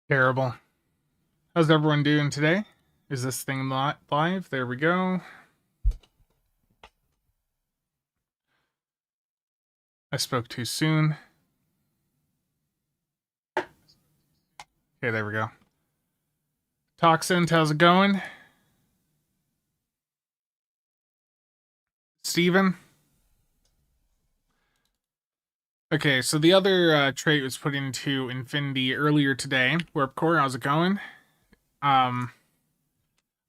Terrible. How's everyone doing today? Is this thing not live? There we go. I spoke too soon. Okay, there we go. Toxin, how's it going? Steven? Okay, so the other trait was put into Infinity earlier today. Warp Core, how's it going? Um,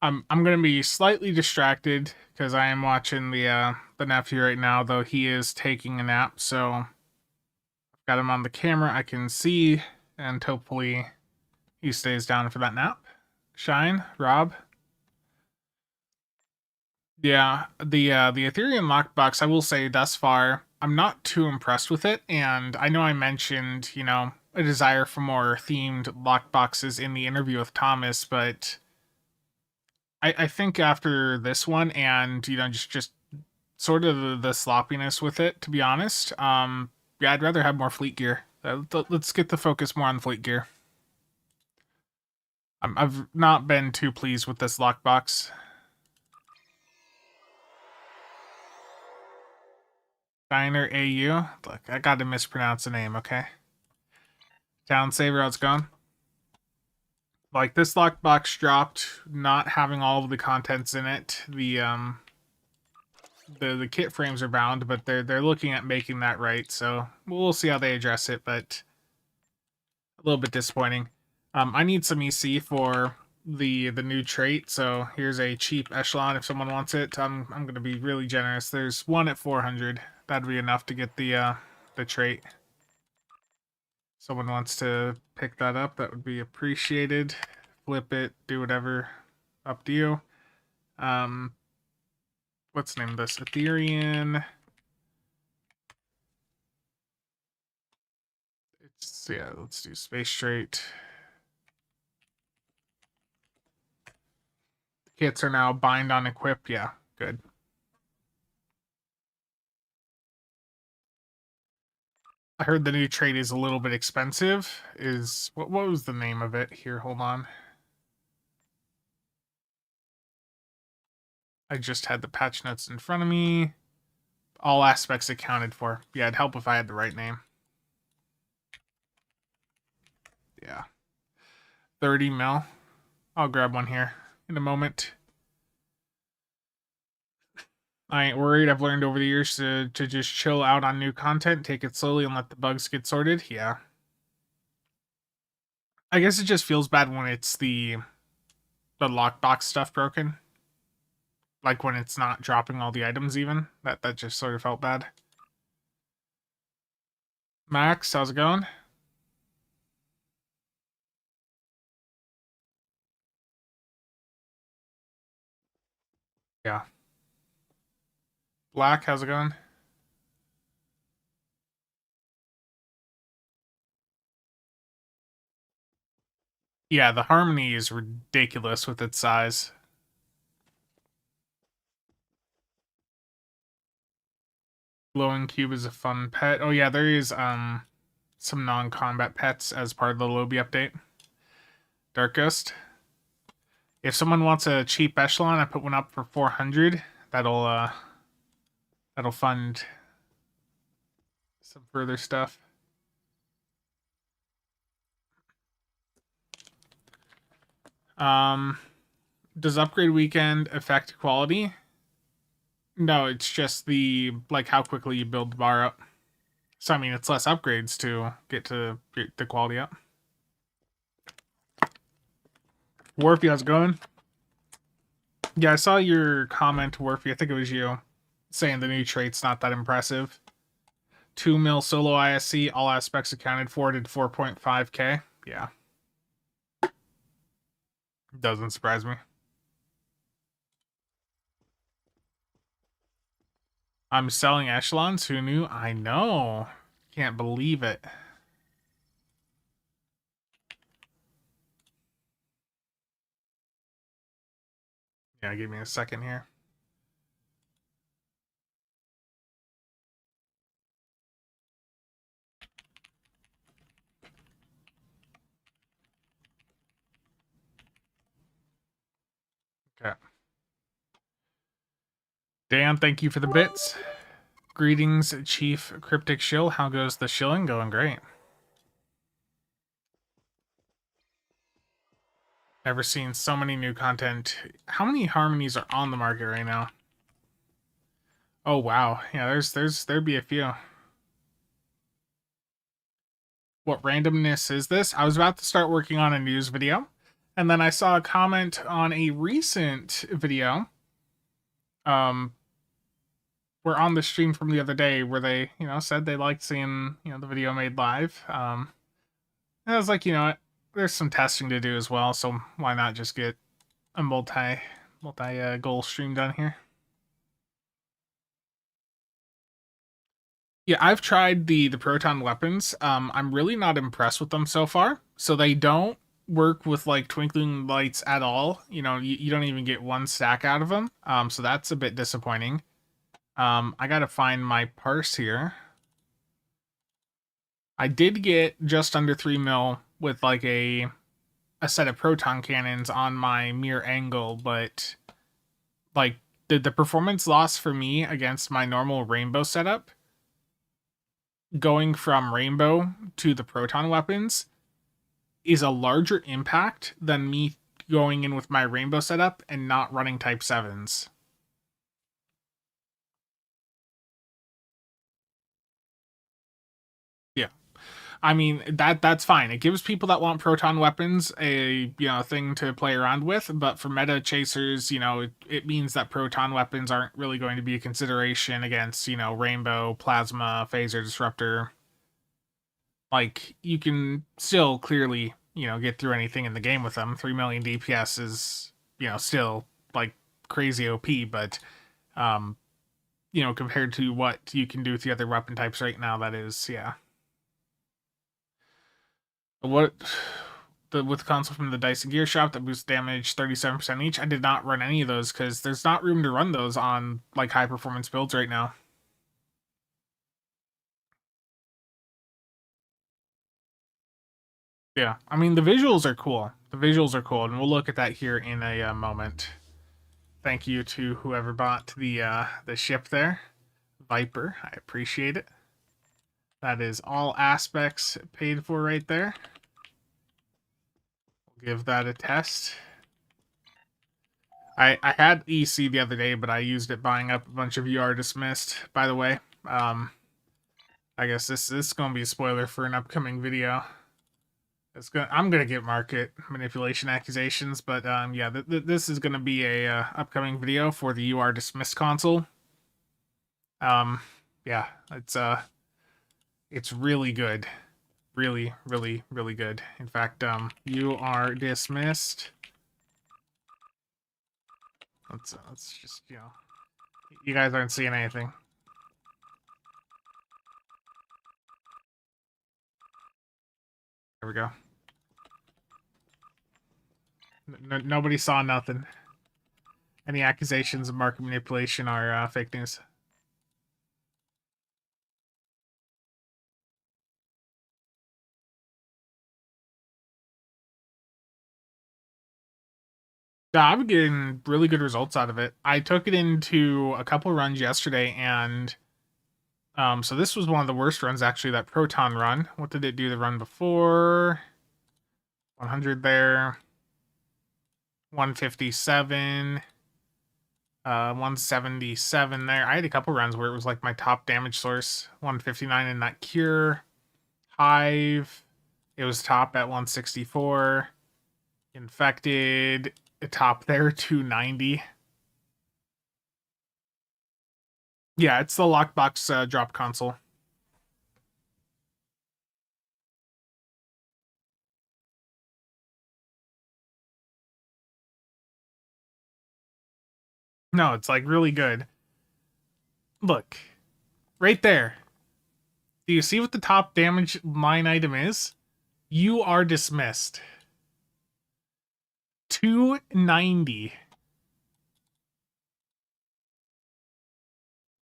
I'm gonna be slightly distracted because I am watching the nephew right now, though he is taking a nap. So I've got him on the camera. I can see, and hopefully he stays down for that nap. Shine, Rob. Yeah, the Aetherian lockbox, I will say thus far, I'm not too impressed with it, and I know I mentioned, a desire for more themed lockboxes in the interview with Thomas, but I think after this one and just sort of the sloppiness with it, to be honest, yeah, I'd rather have more fleet gear. Let's get the focus more on fleet gear. I've not been too pleased with this lockbox. Diner AU. Look, I gotta mispronounce the name, okay? Town Saver, how's it going? Like, this lockbox dropped, not having all of the contents in it. The kit frames are bound, but they're looking at making that right, so we'll see how they address it, but a little bit disappointing. I need some EC for the new trait, so here's a cheap echelon if someone wants it. I'm gonna be really generous. There's one at 400. That'd be enough to get the trait. Someone wants to pick that up, that would be appreciated. Flip it, do whatever, up to you. Let's name this Aetherian. Yeah, let's do space trait. The kits are now bind on equip. Yeah, good. I heard the new trait is a little bit expensive. What was the name of it? Here, hold on. I just had the patch notes in front of me. All aspects accounted for. Yeah, it'd help if I had the right name. Yeah. 30 mil. I'll grab one here in a moment. I ain't worried. I've learned over the years to just chill out on new content, take it slowly, and let the bugs get sorted. Yeah. I guess it just feels bad when it's the lockbox stuff broken. Like when it's not dropping all the items even. That just sort of felt bad. Max, how's it going? Yeah. Black, how's it going? Yeah, the harmony is ridiculous with its size. Glowing cube is a fun pet. Oh yeah, there is some non-combat pets as part of the Lobby update. Dark Ghost. If someone wants a cheap echelon, I put one up for 400. That'll fund some further stuff. Um, does upgrade weekend affect quality? No, it's just like how quickly you build the bar up. So I mean, it's less upgrades to get the quality up. Warfy, how's it going? Yeah, I saw your comment, Warfy. I think it was you saying the new trait's not that impressive. 2 mil solo ISC, all aspects accounted for, did 4.5k. Yeah, doesn't surprise me. I'm selling echelons. Who knew? I know. Can't believe it. Yeah, give me a second here. Dan, thank you for the bits. Greetings, Chief Cryptic Shill. How goes the shilling? Going great. Never seen so many new content. How many harmonies are on the market right now? Oh wow, yeah. There'd be a few. What randomness is this? I was about to start working on a news video, and then I saw a comment on a recent video. Were on the stream from the other day where they, said they liked seeing, the video made live. And I was like, there's some testing to do as well, so why not just get a multi goal stream done here? Yeah, I've tried the proton weapons. I'm really not impressed with them so far. So they don't work with like twinkling lights at all. You don't even get one stack out of them. So that's a bit disappointing. I gotta find my parse here. I did get just under 3 mil with like a set of proton cannons on my mirror angle, but like the performance loss for me against my normal rainbow setup, going from rainbow to the proton weapons, is a larger impact than me going in with my rainbow setup and not running type 7s. Yeah. I mean, that's fine. It gives people that want proton weapons a thing to play around with, but for meta chasers, it means that proton weapons aren't really going to be a consideration against, rainbow, plasma, phaser, disruptor. Like, you can still clearly, get through anything in the game with them. 3 million DPS is, still like crazy OP, but compared to what you can do with the other weapon types right now, that is, yeah. With the console from the Dice and Gear shop that boosts damage 37% each, I did not run any of those because there's not room to run those on like high performance builds right now. Yeah, I mean the visuals are cool. The visuals are cool, and we'll look at that here in a moment. Thank you to whoever bought the ship there, Viper. I appreciate it. That is all aspects paid for right there. We'll give that a test. I had EC the other day, but I used it buying up a bunch of UR dismissed, by the way. I guess this is going to be a spoiler for an upcoming video. I'm going to get market manipulation accusations, but yeah, this is going to be a upcoming video for the UR dismissed console. Yeah, it's really good. Really, really, really good. In fact, you are dismissed. Let's just, you guys aren't seeing anything. There we go. Nobody saw nothing. Any accusations of market manipulation are fake news. Yeah, I'm getting really good results out of it. I took it into a couple runs yesterday, and so this was one of the worst runs actually, that Proton run. What did it do the run before? 100 there. 157. 177 there. I had a couple runs where it was like my top damage source. 159 in that cure. Hive. It was top at 164. Infected. Top there, 290. Yeah, it's the lockbox drop console. No, it's like really good. Look, right there. Do you see what the top damage line item is? You are dismissed. 290.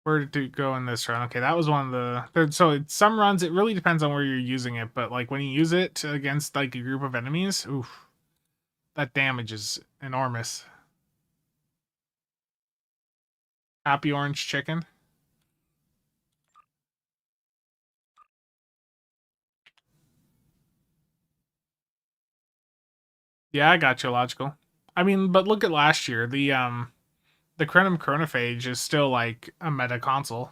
Where did it go in this run? Okay, that was one of the... So some runs, it really depends on where you're using it, but like when you use it against like a group of enemies, oof, that damage is enormous. Happy orange chicken. Yeah, I got you, logical. I mean, but look at last year. The Crenum Chronophage is still like a meta console.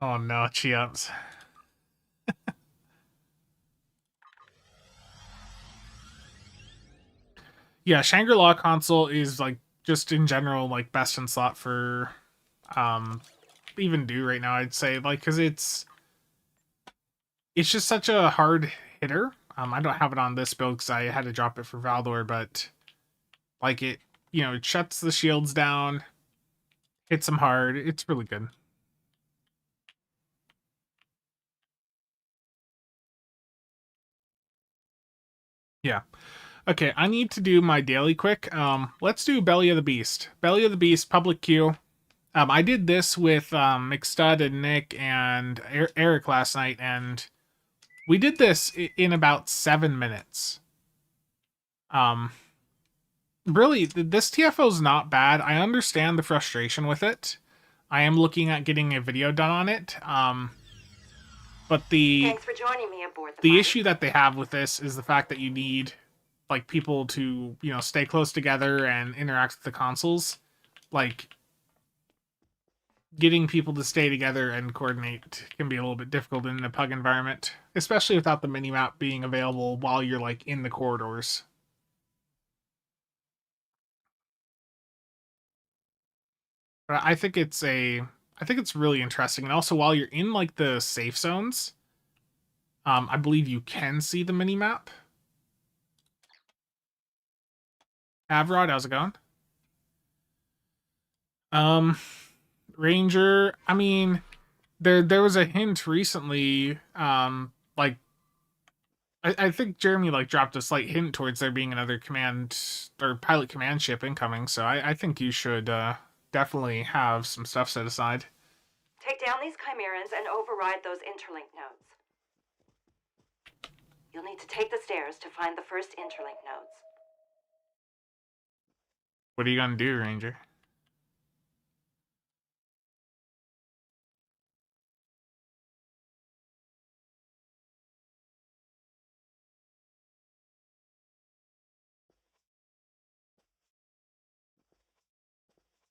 Oh no, Chiups. Yeah, Shangri-La console is like just in general like best in slot for um even do right now, I'd say, like, because it's just such a hard hitter. I don't have it on this build because I had to drop it for Valdor, but like it, it shuts the shields down, hits them hard. It's really good. Yeah. Okay, I need to do my daily quick. Let's do Belly of the Beast. Belly of the Beast, public queue. I did this with McStud and Nick and Eric last night, and we did this in about 7 minutes. Um, really, this TFO is not bad. I understand the frustration with it. I am looking at getting a video done on it. But Thanks for joining me aboard the issue that they have with this is the fact that you need like people to stay close together and interact with the consoles. Like getting people to stay together and coordinate can be a little bit difficult in a pug environment, especially without the minimap being available while you're like in the corridors. But I think it's really interesting, and also while you're in like the safe zones, I believe you can see the minimap. Avrod, how's it going? Ranger, I mean, there was a hint recently, like I think Jeremy like dropped a slight hint towards there being another command or pilot command ship incoming, so I think you should definitely have some stuff set aside. Take down these Chimerans and override those interlink nodes. You'll need to take the stairs to find the first interlink nodes. What are you gonna do, Ranger?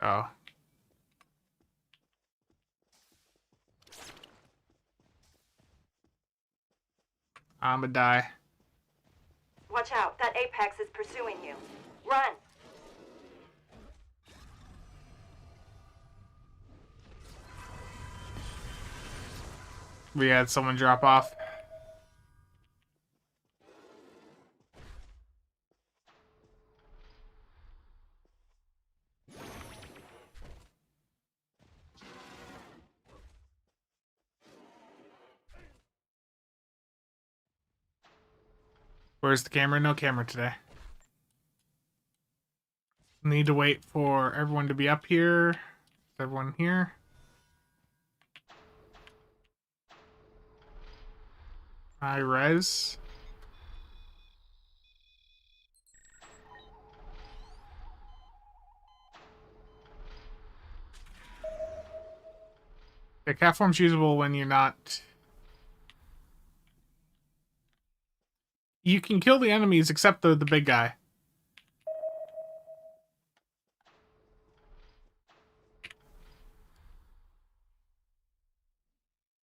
Oh. I'ma die. Watch out, that Apex is pursuing you. Run! We had someone drop off. Where's the camera? No camera today. Need to wait for everyone to be up here. Is everyone here? Hi, Rez. The cat form's usable when you're not. You can kill the enemies except the big guy.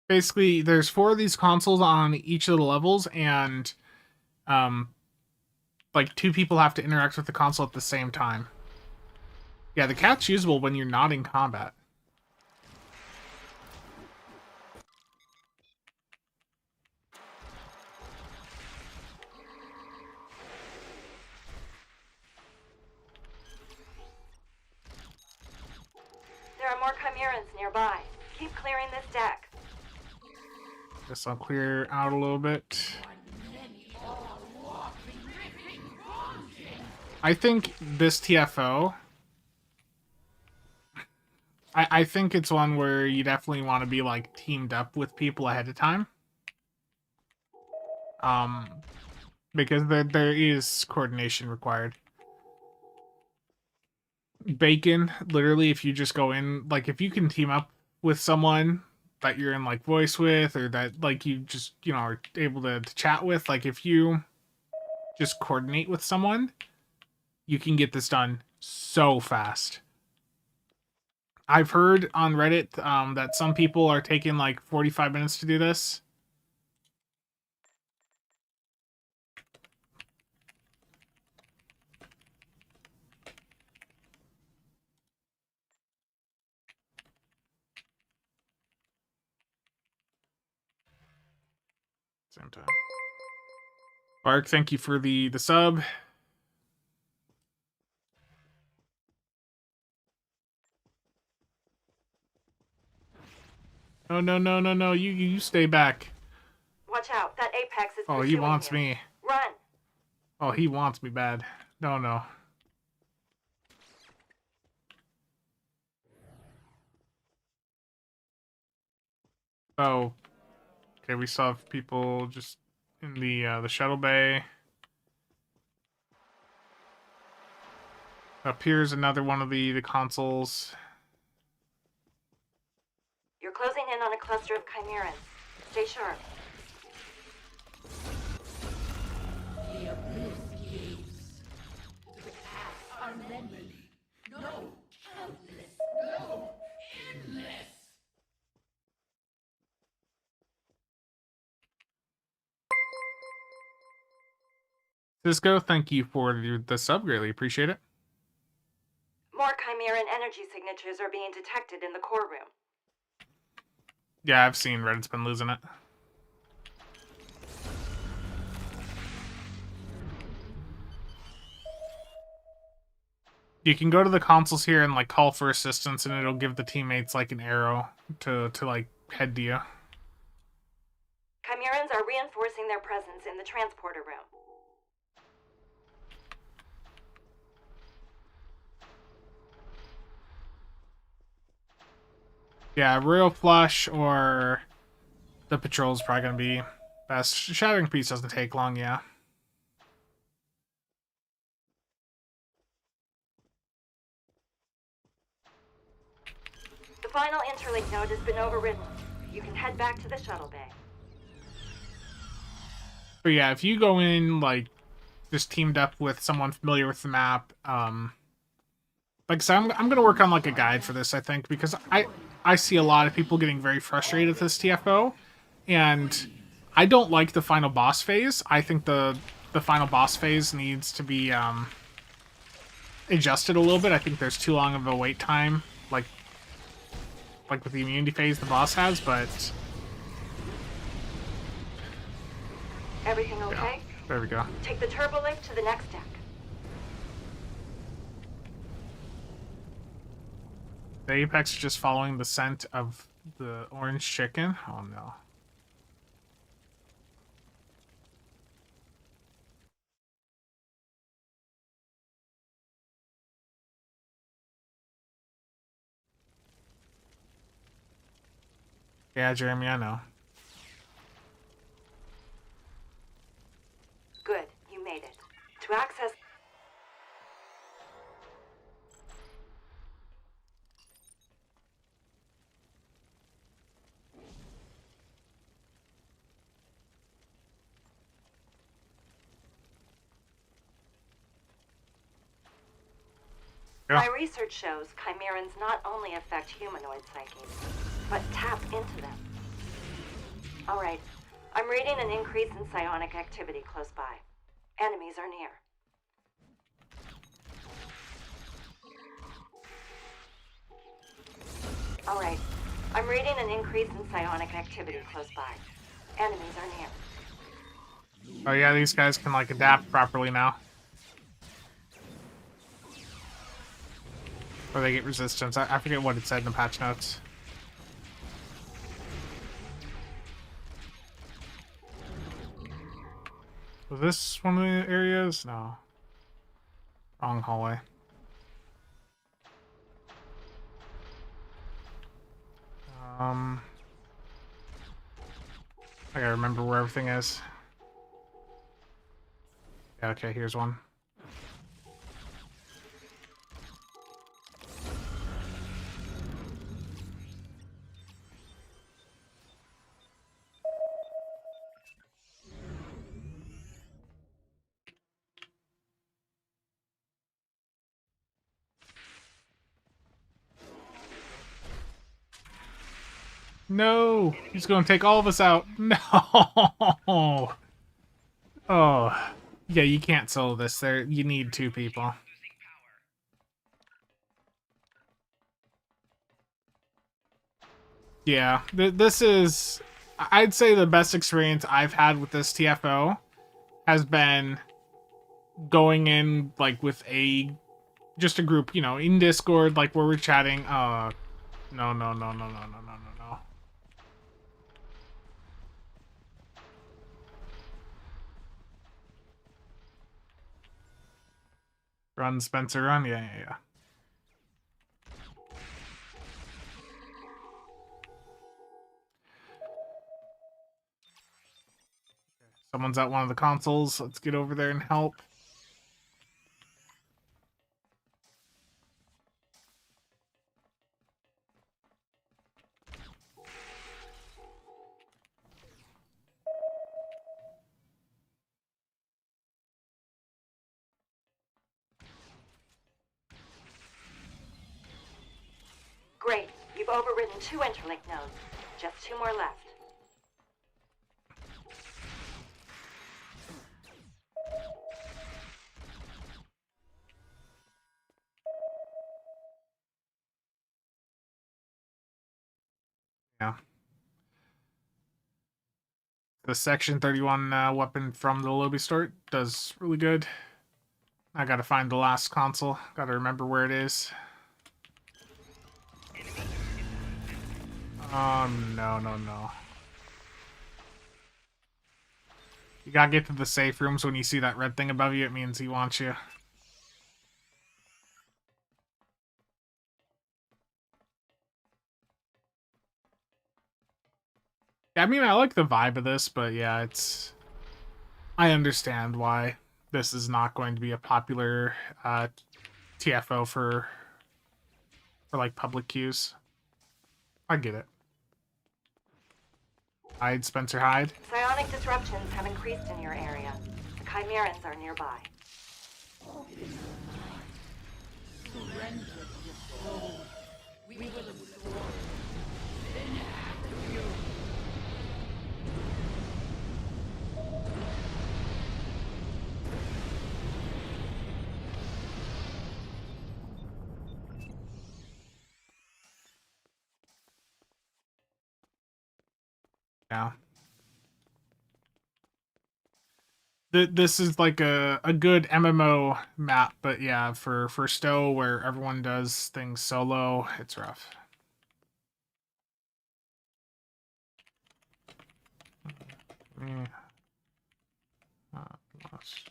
Basically, there's 4 of these consoles on each of the levels, and like 2 people have to interact with the console at the same time. Yeah, the cat's usable when you're not in combat. There are more Chimerans nearby. Keep clearing this deck. Guess I'll clear out a little bit. I think this TFO, I think it's one where you definitely want to be like teamed up with people ahead of time. Because there is coordination required. bacon, literally, if you just go in, like, if you can team up with someone that you're in, like, voice with, or that, like, you just, you know, are able to chat with, like, if you just coordinate with someone, you can get this done so fast. I've heard on Reddit that some people are taking, like, 45 minutes to do this. Same time. Bark, thank you for the sub. No, no, no, no, no. You stay back. Watch out. That apex is Oh, pursuing he wants you. me. Run. Oh, he wants me bad. No, no. Oh, okay. We still have people just in the shuttle bay. Up here's another one of the consoles. You're closing in on a cluster of chimerans. Stay sharp. The abyss gates. The paths are many. No, countless. No, endless. Cisco, thank you for the sub. Greatly appreciate it. More chimeran energy signatures are being detected in the core room. Yeah, I've seen Reddit's been losing it. You can go to the consoles here and like call for assistance, and it'll give the teammates like an arrow to like head to you. Chimerans are reinforcing their presence in the transporter room. Yeah, Royal Flush or the Patrol's probably gonna be best. Shattering Piece doesn't take long, yeah. The final interlink node has been overridden. You can head back to the shuttle bay. But yeah, if you go in like just teamed up with someone familiar with the map, like I said, I'm gonna work on like a guide for this, I think, because I see a lot of people getting very frustrated with this TFO, and I don't like the final boss phase. I think the final boss phase needs to be adjusted a little bit. I think there's too long of a wait time, like with the immunity phase the boss has, but Everything okay? yeah, there we go. Take the turbo lift to the next deck. The Apex is just following the scent of the orange chicken. Oh no. Yeah, Jeremy, I know. Good, you made it. To access... Yeah. My research shows chimerans not only affect humanoid psyches, but tap into them. Alright, I'm reading an increase in psionic activity close by. Enemies are near. Alright, I'm reading an increase in psionic activity close by. Enemies are near. Oh yeah, these guys can like adapt properly now. Or they get resistance. I forget what it said in the patch notes. Was this one of the areas? No. Wrong hallway. I gotta remember where everything is. Yeah, okay, here's one. No! He's gonna take all of us out. No! Oh. Yeah, you can't solo this. There, you need two people. Yeah, this is... I'd say the best experience I've had with this TFO has been going in, like, with just a group, you know, in Discord, like, where we're chatting. No, no, no, no, no, no, no, no, no. Run, Spencer, run. Yeah, yeah, yeah. Someone's at one of the consoles. Let's get over there and help. Great. You've overridden 2 interlink nodes. Just 2 more left. Yeah. The Section 31 weapon from the lobby store does really good. I gotta find the last console. Gotta remember where it is. No, no, no. You gotta get to the safe rooms. When you see that red thing above you, it means he wants you. Yeah, I mean, I like the vibe of this, but yeah, it's... I understand why this is not going to be a popular TFO for like public queues. I get it. Hide, Spencer, hide. Psionic disruptions have increased in your area. The Chimerans are nearby. Surrender your soul. We will restore. Then have you. Yeah. This is like a good MMO map, but yeah, for Stowe, where everyone does things solo, it's rough. Yeah. Lost.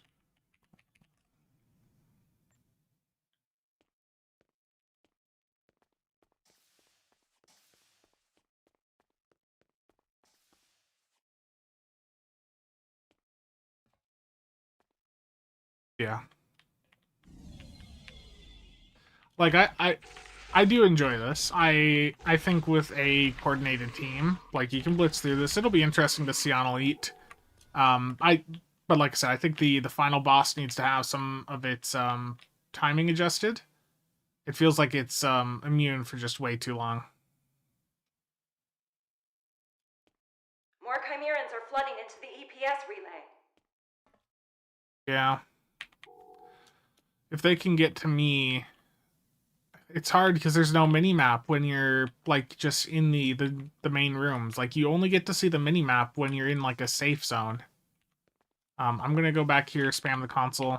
Yeah. Like I do enjoy this. I think with a coordinated team, like you can blitz through this. It'll be interesting to see on Elite. But like I said, I think the final boss needs to have some of its timing adjusted. It feels like it's immune for just way too long. More Chimerans are flooding into the EPS relay. Yeah. If they can get to me, it's hard because there's no mini map when you're like just in the main rooms. Like you only get to see the mini map when you're in like a safe zone. I'm gonna go back here, spam the console.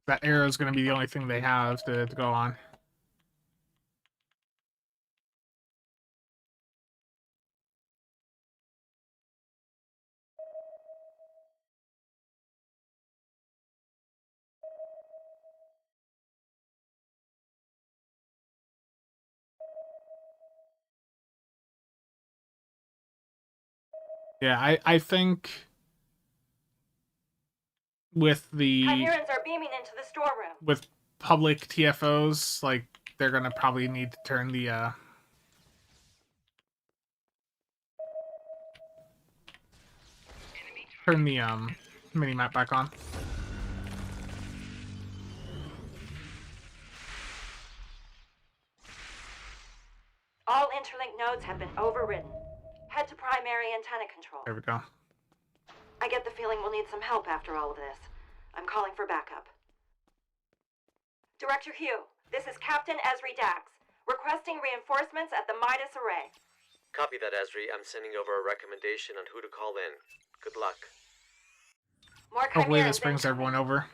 That arrow is gonna be the only thing they have to go on. Yeah, I think with the Chimerans are beaming into the storeroom. with public TFOs, like they're gonna probably need to turn the turn the mini-map back on. All interlink nodes have been overridden. Head to primary antenna control. There we go. I get the feeling we'll need some help after all of this. I'm calling for backup. Director Hugh, this is Captain Esri Dax, requesting reinforcements at the Midas Array. Copy that, Esri. I'm sending over a recommendation on who to call in. Good luck. More Hopefully Chimerans this brings incoming. everyone over.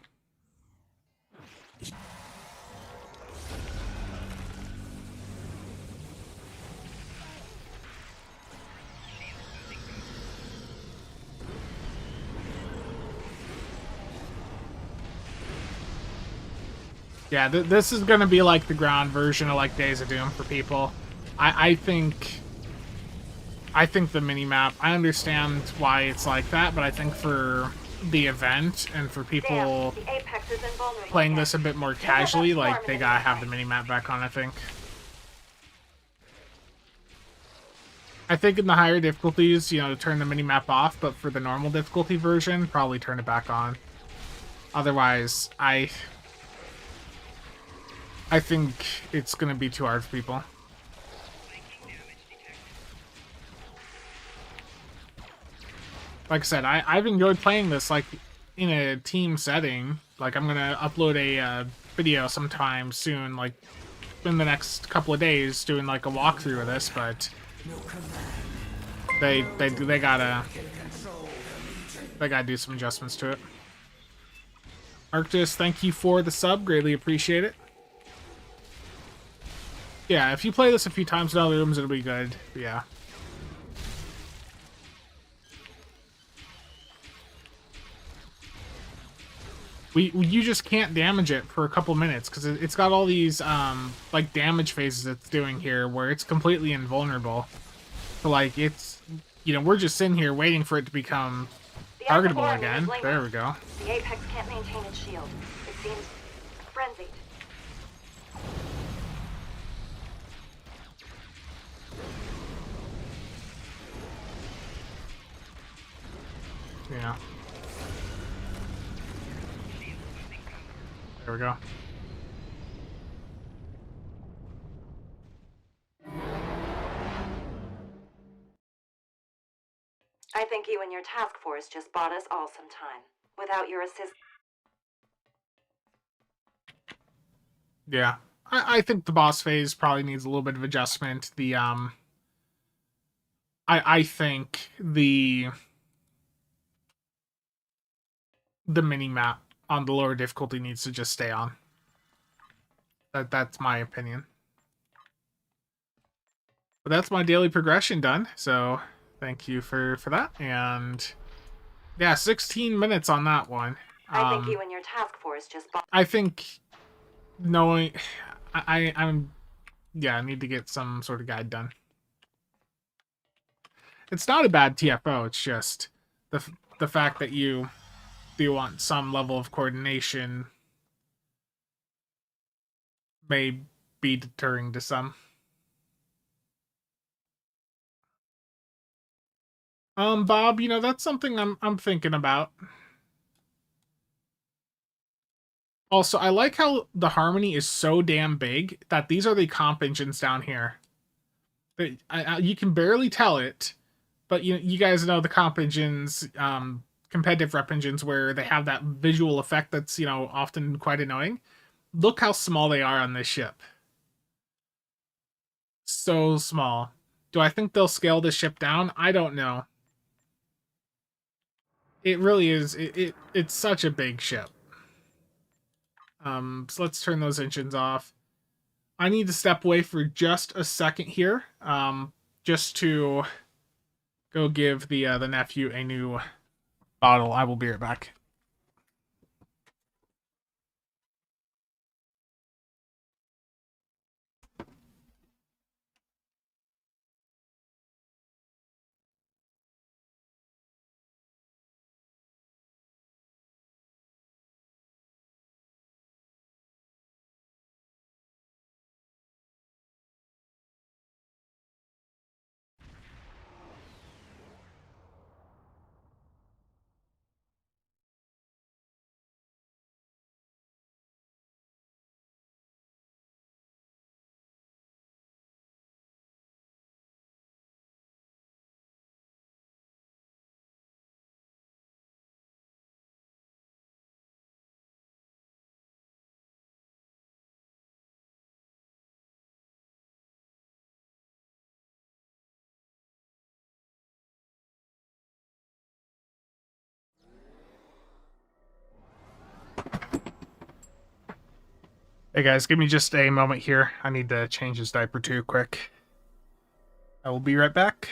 Yeah, this is gonna be like the ground version of like Days of Doom for people. I think the mini-map, I understand why it's like that, but I think for the event and for people Damn, the Apex is invulnerable playing again. this a bit more Take out that casually, swarm like in they the gotta have the meantime. mini-map back on, I think. I think in the higher difficulties, you know, turn the mini-map off, but for the normal difficulty version, probably turn it back on. Otherwise, I think it's gonna be too hard for people. Like I said, I've enjoyed playing this like in a team setting. Like I'm gonna upload a video sometime soon, like in the next couple of days, doing like a walkthrough of this. But they gotta do some adjustments to it. Arctis, thank you for the sub, greatly appreciate it. Yeah, if you play this a few times in other rooms, it'll be good. But yeah. You just can't damage it for a couple minutes because it's got all these like damage phases it's doing here where it's completely invulnerable. So like it's, you know, we're just sitting here waiting for it to become The targetable Aetherium again. is lingering. There we go. The Apex can't maintain its shield. It seems frenzied. Yeah. There we go. I think you and your task force just bought us all some time. Without your assist. Yeah. I think the boss phase probably needs a little bit of adjustment. The I think the mini map on the lower difficulty needs to just stay on. That's my opinion. But that's my daily progression done. So thank you for that. And yeah, 16 minutes on that one. I think you and your task force just bought. I think knowing I'm yeah, I need to get some sort of guide done. It's not a bad TFO, it's just the fact that you want some level of coordination may be deterring to some. Bob, you know, that's something I'm thinking about. Also, I like how the harmony is so damn big that these are the comp engines down here. You can barely tell it, but you guys know the comp engines, competitive rep engines, where they have that visual effect that's, you know, often quite annoying. Look how small they are on this ship. So small. Do I think they'll scale this ship down? I don't know. It really is. It's such a big ship. So let's turn those engines off. I need to step away for just a second here, just to go give the nephew a new bottle. I will be right back. Hey guys, give me just a moment here. I need to change his diaper too quick. I will be right back.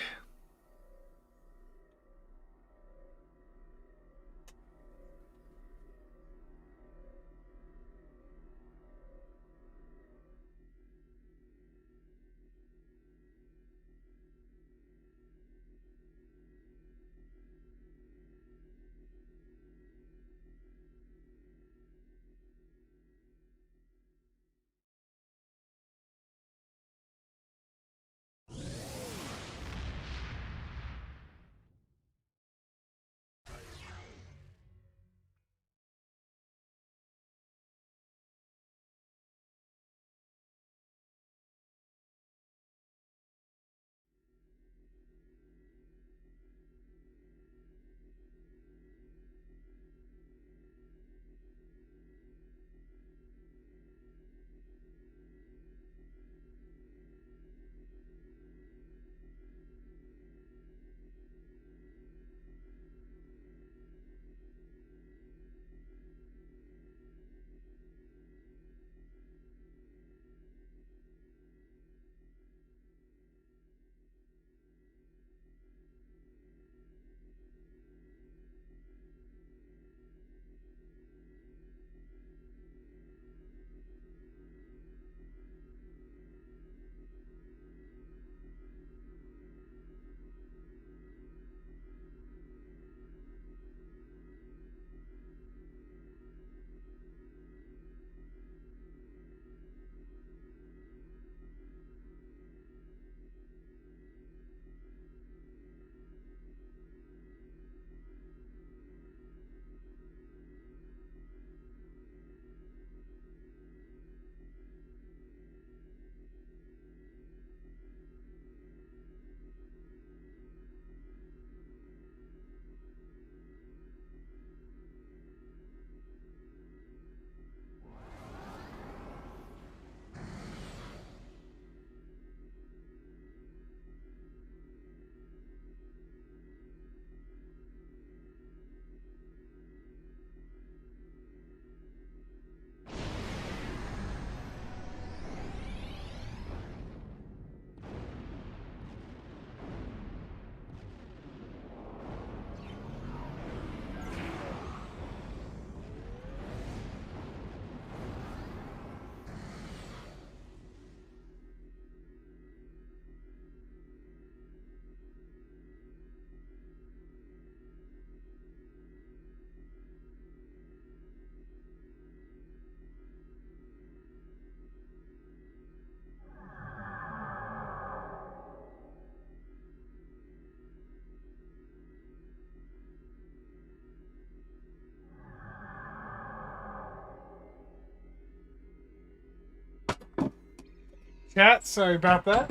Chat, sorry about that.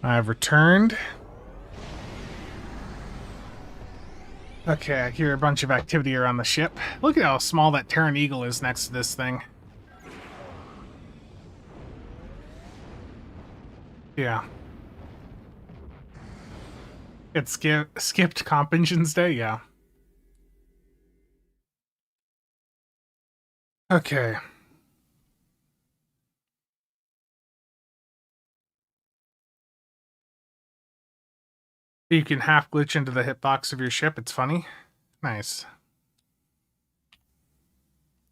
I've returned. Okay, I hear a bunch of activity around the ship. Look at how small that Terran Eagle is next to this thing. Yeah. It skipped Comp Engines Day? Yeah. Okay. You can half glitch into the hitbox of your ship. It's funny. Nice.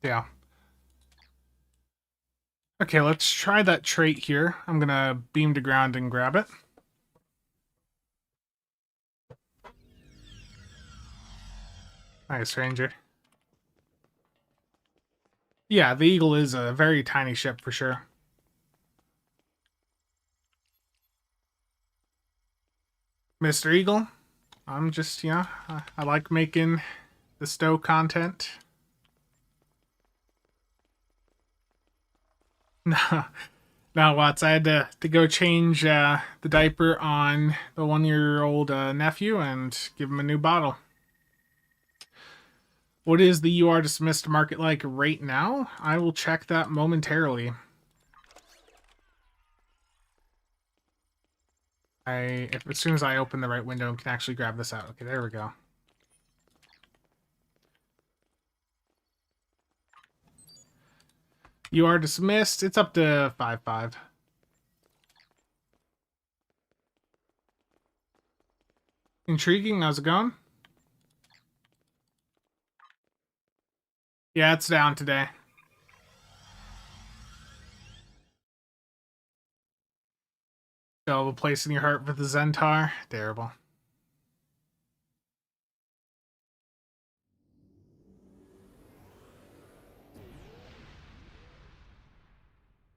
Yeah. Okay, let's try that trait here. I'm gonna beam to ground and grab it. Nice, Ranger. Yeah, the Eagle is a very tiny ship for sure. Mr. Eagle, I'm just, I like making the stow content. No, no, Watts, I had to go change the diaper on the 1-year-old nephew and give him a new bottle. What is the UR dismissed market like right now? I will check that momentarily. as soon as I open the right window and can actually grab this out. Okay, there we go. You are dismissed. It's up to 5-5. Intriguing. How's it going? Yeah, it's down today. So, a place in your heart for the Zentaur. Terrible.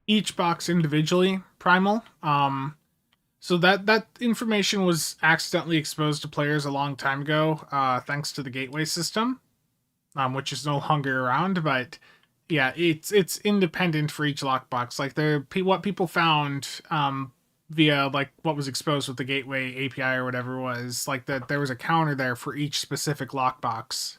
Each box individually, Primal. So that information was accidentally exposed to players a long time ago, thanks to the gateway system, which is no longer around. But yeah, it's independent for each lockbox. Like what people found via like what was exposed with the gateway API or whatever was like that there was a counter there for each specific lockbox.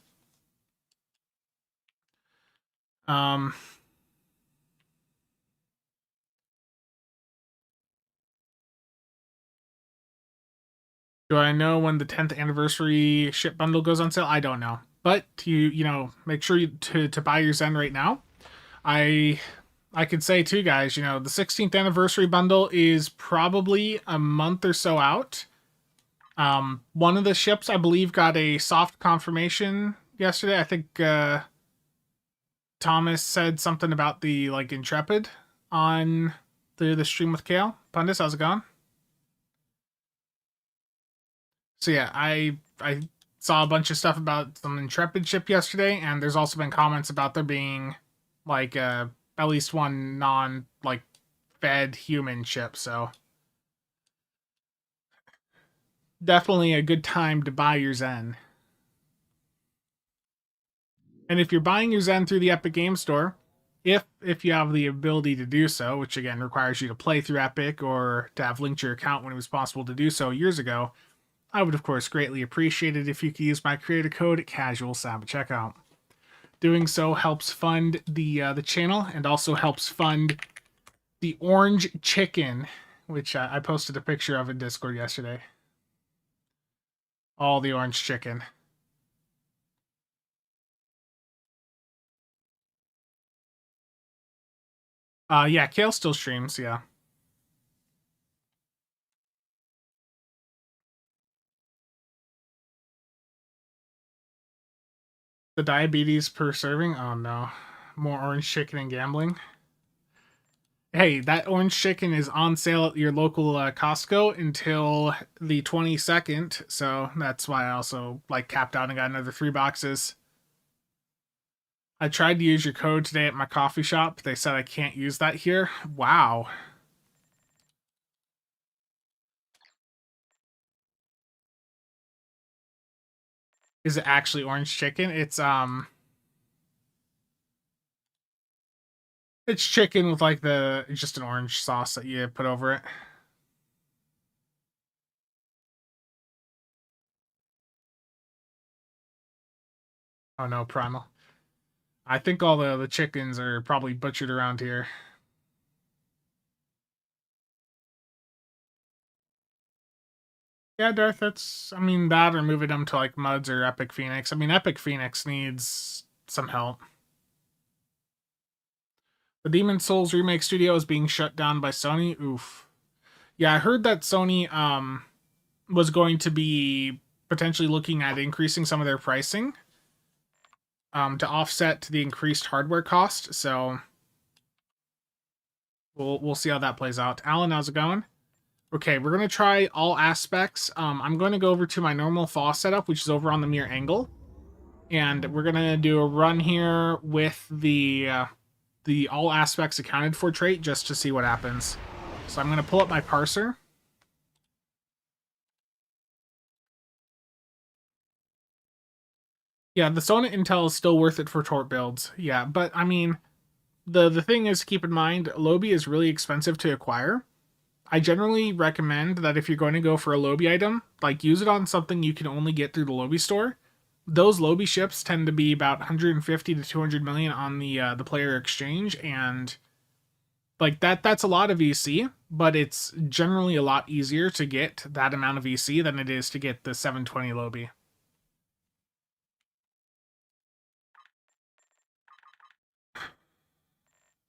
Do I know when the 10th anniversary ship bundle goes on sale? I don't know. But you know, make sure to buy your Zen right now. I could say too, guys, you know, the 16th anniversary bundle is probably a month or so out. One of the ships, I believe, got a soft confirmation yesterday. I think Thomas said something about the like Intrepid on the stream with Kale. Pundis, how's it going? So yeah, I saw a bunch of stuff about some Intrepid ship yesterday, and there's also been comments about there being like at least one non like fed human ship. So definitely a good time to buy your Zen. And if you're buying your Zen through the Epic Game Store, if you have the ability to do so, which again requires you to play through Epic or to have linked your account when it was possible to do so years ago, I would, of course, greatly appreciate it if you could use my creator code at CasualSAB at checkout. Doing so helps fund the channel and also helps fund the orange chicken, which I posted a picture of in Discord yesterday. All the orange chicken. Yeah, Kale still streams, yeah. The diabetes per serving? Oh no. More orange chicken and gambling. Hey, that orange chicken is on sale at your local Costco until the 22nd, so that's why I also like capped out and got another 3 boxes. I tried to use your code today at my coffee shop. They said I can't use that here. Wow. Is it actually orange chicken? It's chicken with like just an orange sauce that you put over it. Oh no, Primal. I think all the chickens are probably butchered around here. Yeah, Darth, I mean, that or moving them to like Muds or Epic Phoenix. I mean, Epic Phoenix needs some help. The Demon Souls remake studio is being shut down by Sony. Oof. Yeah, I heard that Sony was going to be potentially looking at increasing some of their pricing to offset the increased hardware cost. So we'll see how that plays out. Alan, how's it going? Okay, we're gonna try all aspects. I'm going to go over to my normal thaw setup, which is over on the mirror angle, and we're gonna do a run here with the all aspects accounted for trait just to see what happens. So I'm gonna pull up my parser. Yeah, the Sonnet Intel is still worth it for tort builds. Yeah, but I mean, the thing is, keep in mind, Lobi is really expensive to acquire. I generally recommend that if you're going to go for a Lobi item, like use it on something you can only get through the Lobi store. Those Lobi ships tend to be about 150 to 200 million on the player exchange, and like that's a lot of VC, but it's generally a lot easier to get that amount of EC than it is to get the 720 Lobby.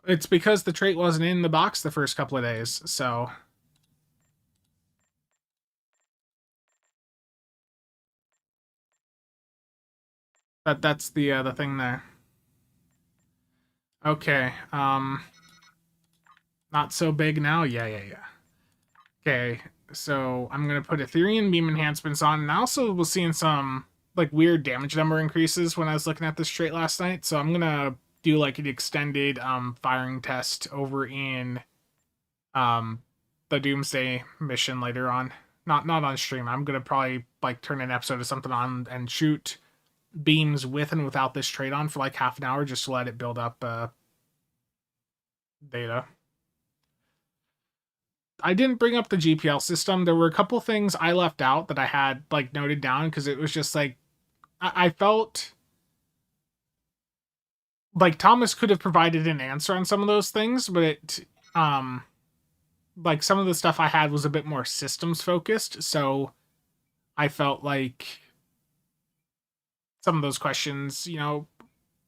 It's because the trait wasn't in the box the first couple of days, so... That's the thing there. Okay, not so big now? Yeah. Okay, so I'm gonna put Aetherian beam enhancements on, and I also was seeing some, like, weird damage number increases when I was looking at this trait last night, so I'm gonna do, like, an extended, firing test over in, the Doomsday mission later on. Not on stream. I'm gonna probably, like, turn an episode of something on and shoot beams with and without this trait on for, like, half an hour just to let it build up, data. I didn't bring up the GPL system. There were a couple things I left out that I had, like, noted down because it was just like I felt like Thomas could have provided an answer on some of those things, but it like some of the stuff I had was a bit more systems focused, so I felt like some of those questions,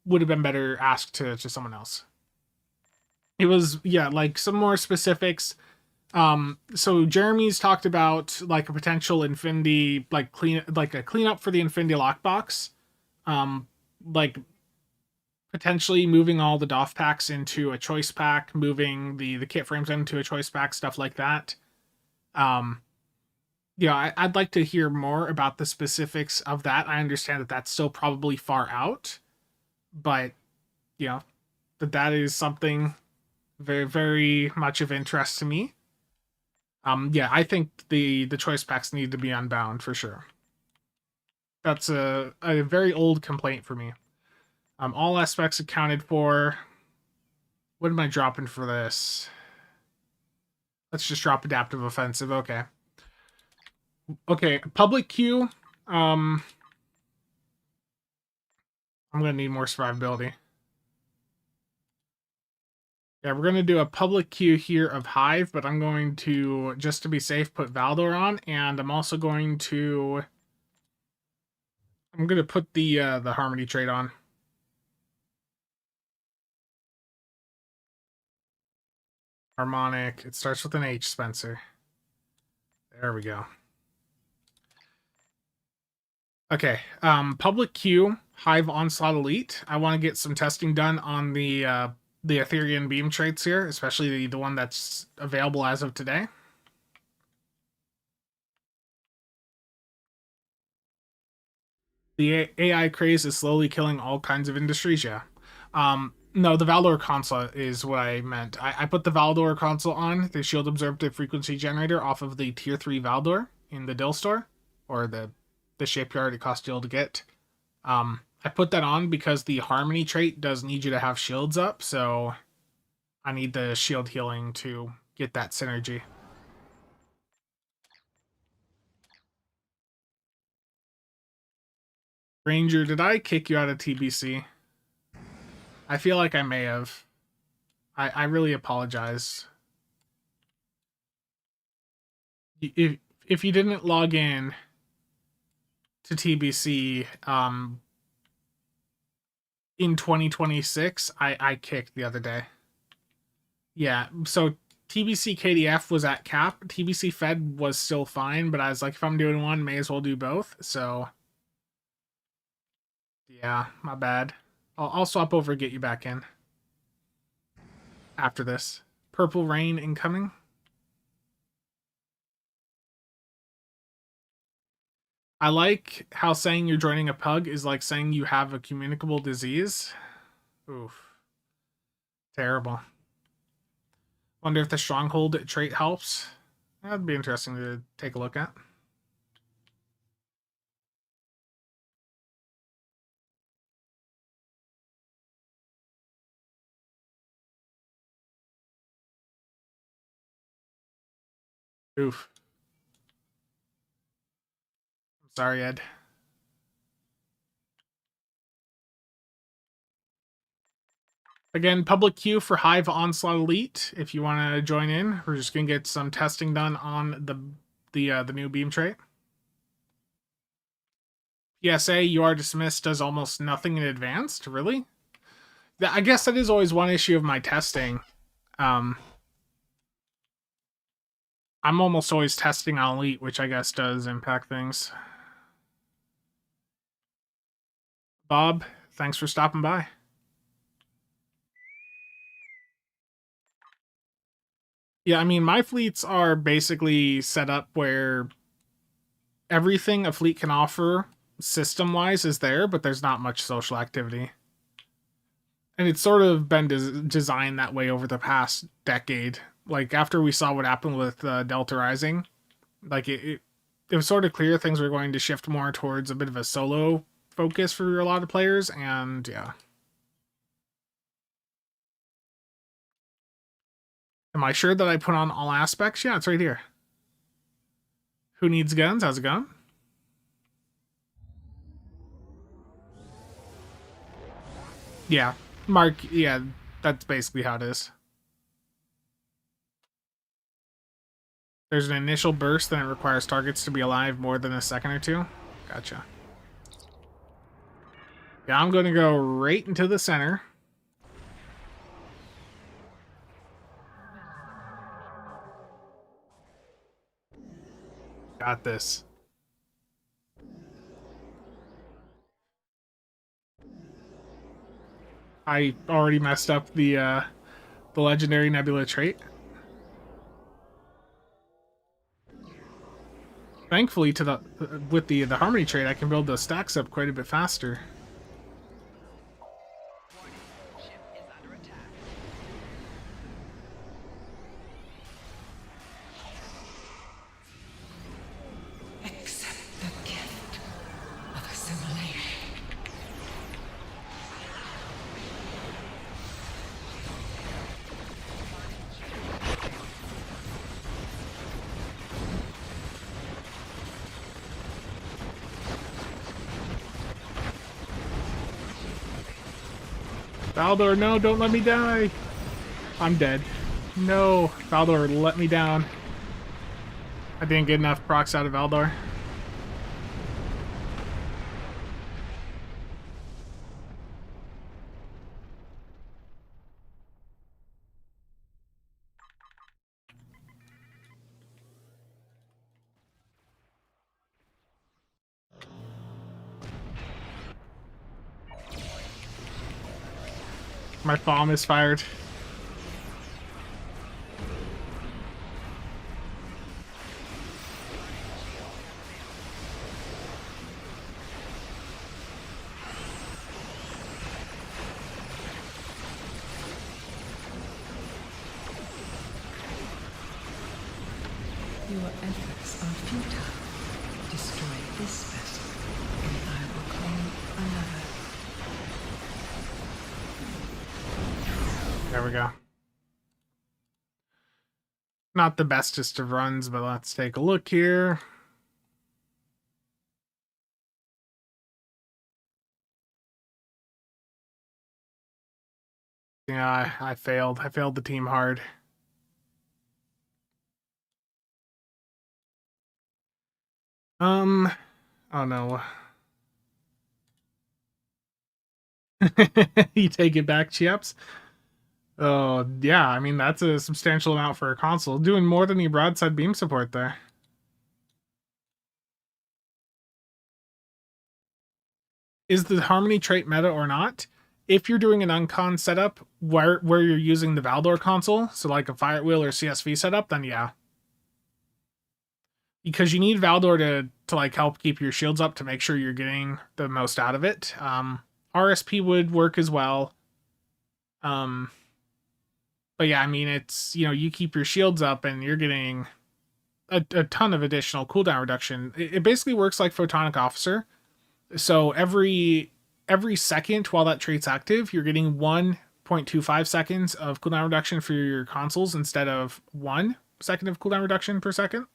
would have been better asked to someone else. It was, yeah, like some more specifics. So Jeremy's talked about, like, a potential Infinity, like, a cleanup for the Infinity lockbox. Like, potentially moving all the DOF packs into a choice pack, moving the kit frames into a choice pack, stuff like that. I'd like to hear more about the specifics of that. I understand that that's still probably far out, but, that is something very, very much of interest to me. I think the choice packs need to be unbound for sure. That's a very old complaint for me. All aspects accounted for. What am I dropping for this? Let's just drop adaptive offensive. Okay. Okay, public queue. I'm gonna need more survivability. Yeah, we're gonna do a public queue here of Hive, but I'm going to, just to be safe, put Valdor on, and I'm also going to put the Harmony trait on. Harmonic. It starts with an H, Spencer. There we go. Okay, public queue, Hive Onslaught Elite. I want to get some testing done on the Aetherian beam traits here, especially the one that's available as of today. The AI craze is slowly killing all kinds of industries, yeah. No, the Valdor console is what I meant. I put the Valdor console on, the Shield Absorptive Frequency Generator, off of the Tier 3 Valdor in the Dill store, or the shipyard it costs Dill to get. I put that on because the Harmony trait does need you to have shields up, so I need the shield healing to get that synergy. Ranger, did I kick you out of TBC? I feel like I may have. I really apologize. If you didn't log in to TBC in 2026, I kicked the other day. Yeah, so TBC KDF was at cap. TBC Fed was still fine, but I was like, if I'm doing one, may as well do both. So, yeah, my bad. I'll swap over and get you back in after this. Purple Rain incoming. I like how saying you're joining a pug is like saying you have a communicable disease. Oof. Terrible. Wonder if the stronghold trait helps. That'd be interesting to take a look at. Oof. I'm sorry, Ed. Again, public queue for Hive Onslaught Elite. If you want to join in, we're just gonna get some testing done on the new beam trait. PSA, you are dismissed, does almost nothing in advanced. Really? I guess that is always one issue of my testing. I'm almost always testing on Elite, which I guess does impact things. Bob, thanks for stopping by. Yeah, I mean, my fleets are basically set up where everything a fleet can offer system-wise is there, but there's not much social activity. And it's sort of been designed that way over the past decade. Like, after we saw what happened with Delta Rising, like, it was sort of clear things were going to shift more towards a bit of a solo focus for a lot of players, and yeah. Am I sure that I put on all aspects? Yeah, it's right here. Who needs guns? How's it going? Yeah, Mark, yeah, that's basically how it is. There's an initial burst, then it requires targets to be alive more than a second or two. Gotcha. Yeah, I'm going to go right into the center. Got this. I already messed up the legendary nebula trait. Thankfully, with the harmony trait, I can build those stacks up quite a bit faster. Valdor, no, don't let me die. I'm dead. No, Valdor, let me down. I didn't get enough procs out of Valdor. My bomb is fired. Your efforts are futile. Destroy this vessel, and I will claim another. There we go. Not the bestest of runs, but let's take a look here. Yeah, I failed. I failed the team hard. Oh no. You take it back, chaps. Oh, yeah, I mean, that's a substantial amount for a console. Doing more than the broadside beam support there. Is the Harmony trait meta or not? If you're doing an uncon setup where you're using the Valdor console, so like a Firewheel or CSV setup, then yeah. Because you need Valdor to like help keep your shields up to make sure you're getting the most out of it. RSP would work as well. But yeah, I mean, it's, you know, you keep your shields up and you're getting a ton of additional cooldown reduction. It basically works like Photonic Officer. So every second while that trait's active, you're getting 1.25 seconds of cooldown reduction for your consoles instead of 1 second of cooldown reduction per second.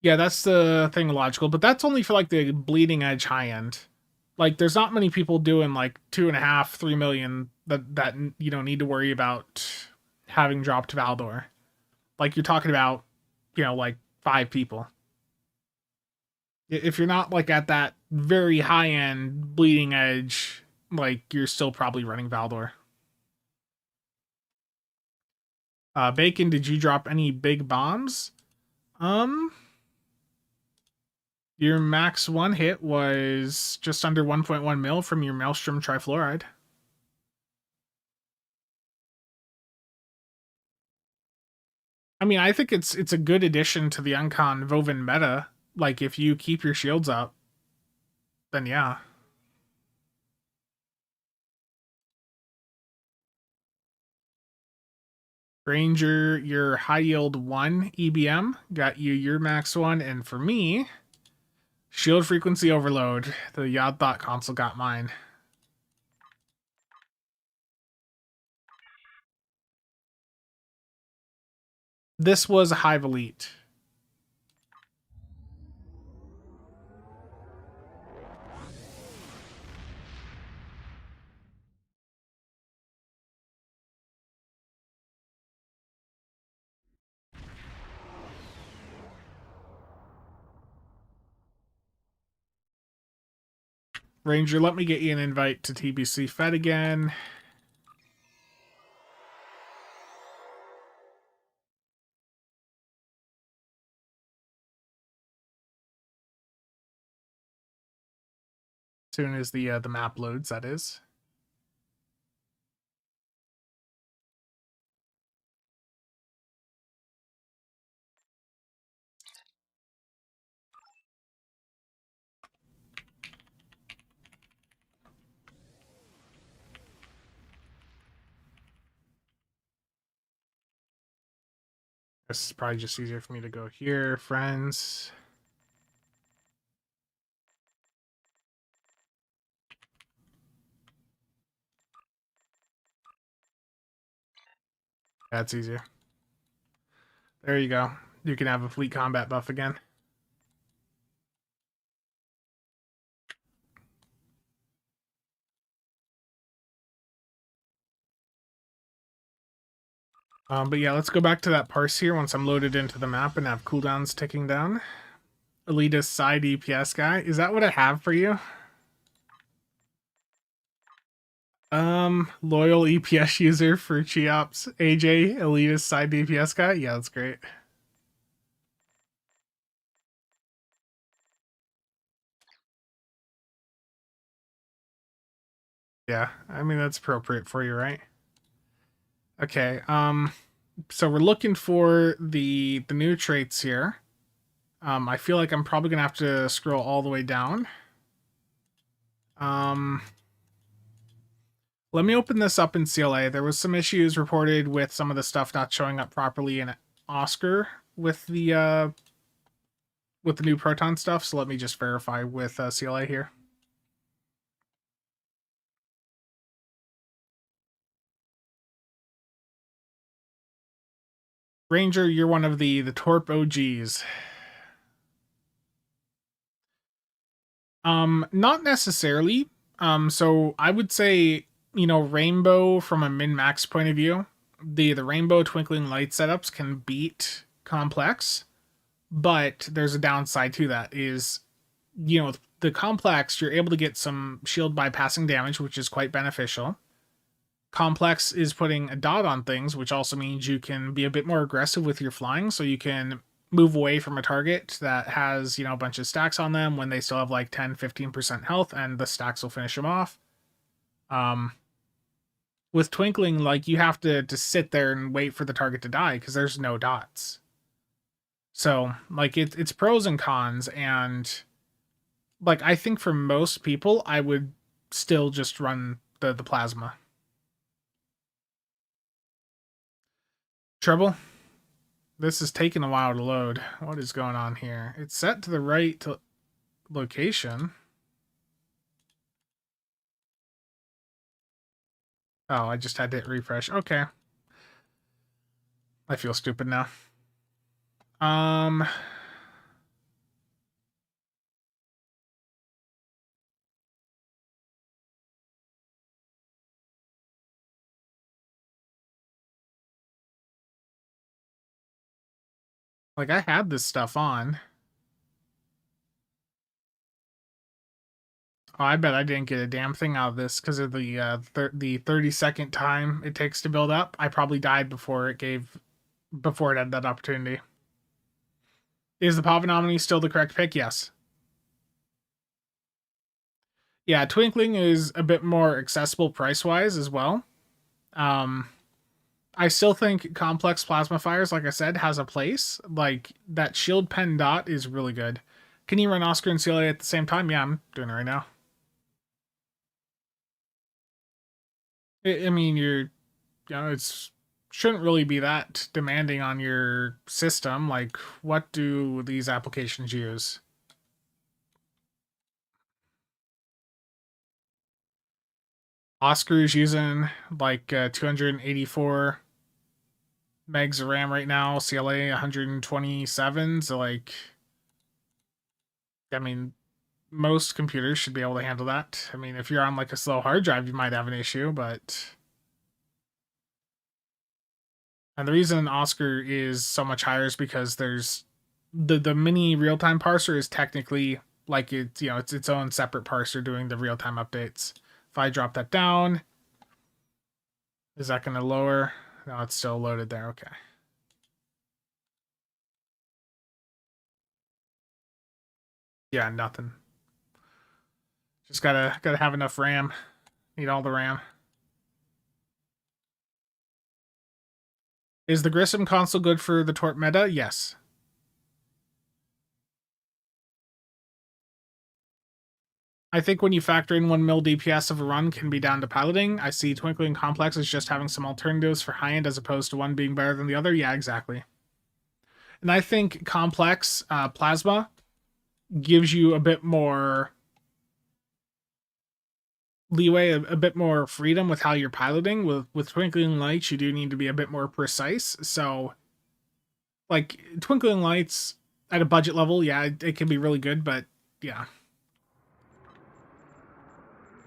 Yeah, that's the thing logical, but that's only for like the bleeding edge high end. Like, there's not many people doing like 2.5, 3 million that need to worry about having dropped Valdor. Like, you're talking about, like 5 people. If you're not like at that very high end bleeding edge, like you're still probably running Valdor. Bacon, did you drop any big bombs? Um, your max one hit was just under 1.1 mil from your Maelstrom Trifluoride. I mean, I think it's a good addition to the Uncon Voven meta. Like, if you keep your shields up, then yeah. Ranger, your high yield 1 EBM got you your max one, and for me, shield frequency overload. The Yod Thought console got mine. This was a Hive Elite. Ranger, let me get you an invite to TBC Fed again. Soon as the map loads, that is. This is probably just easier for me to go here, friends. That's easier. There you go. You can have a fleet combat buff again. But yeah, let's go back to that parse here once I'm loaded into the map and have cooldowns ticking down. Elitist side EPS guy. Is that what I have for you? Loyal EPS user for Cheops. AJ, elitist side DPS guy. Yeah, that's great. Yeah, I mean, that's appropriate for you, right? Okay, so we're looking for the new traits here. I feel like I'm probably gonna have to scroll all the way down. Let me open this up in CLA. There was some issues reported with some of the stuff not showing up properly in Oscar with the new Proton stuff, so let me just verify with CLA here. Ranger, you're one of the Torp OGs. Not necessarily. So I would say, Rainbow from a min-max point of view, the Rainbow Twinkling Light setups can beat Complex, but there's a downside to that is, the Complex, you're able to get some shield bypassing damage, which is quite beneficial. Complex is putting a dot on things, which also means you can be a bit more aggressive with your flying, so you can move away from a target that has, a bunch of stacks on them when they still have like 10-15% health, and the stacks will finish them off. With Twinkling, like, you have to sit there and wait for the target to die because there's no dots. So, like, it's pros and cons, and like, I think for most people, I would still just run the plasma. Trouble? This is taking a while to load. What is going on here? It's set to the right location. Oh, I just had to hit refresh. Okay. I feel stupid now. Like, I had this stuff on. Oh, I bet I didn't get a damn thing out of this because of the 30-second time it takes to build up. I probably died before it had that opportunity. Is the Pavanominee still the correct pick? Yes. Yeah, Twinkling is a bit more accessible price-wise as well. I still think Complex Plasma Fires, like I said, has a place. Like, that Shield Pen Dot is really good. Can you run Oscar and Celia at the same time? Yeah, I'm doing it right now. I mean, it's shouldn't really be that demanding on your system. Like, what do these applications use? Oscar is using like 284 megs of RAM right now. CLA 127. So like, I mean, most computers should be able to handle that. I mean, if you're on like a slow hard drive, you might have an issue, but. And the reason Oscar is so much higher is because there's the mini real-time parser is technically like it's its own separate parser doing the real-time updates. If I drop that down, is that going to lower? No, it's still loaded there. Okay. Yeah, nothing. Just gotta have enough RAM. Need all the RAM. Is the Grissom console good for the Torp meta? Yes. I think when you factor in 1 mil DPS of a run can be down to piloting. I see Twinkling Complex as just having some alternatives for high-end as opposed to one being better than the other. Yeah, exactly. And I think Complex Plasma gives you a bit more leeway, a bit more freedom with how you're piloting. With Twinkling Lights, you do need to be a bit more precise. So, like, Twinkling Lights at a budget level, yeah, it can be really good, but yeah.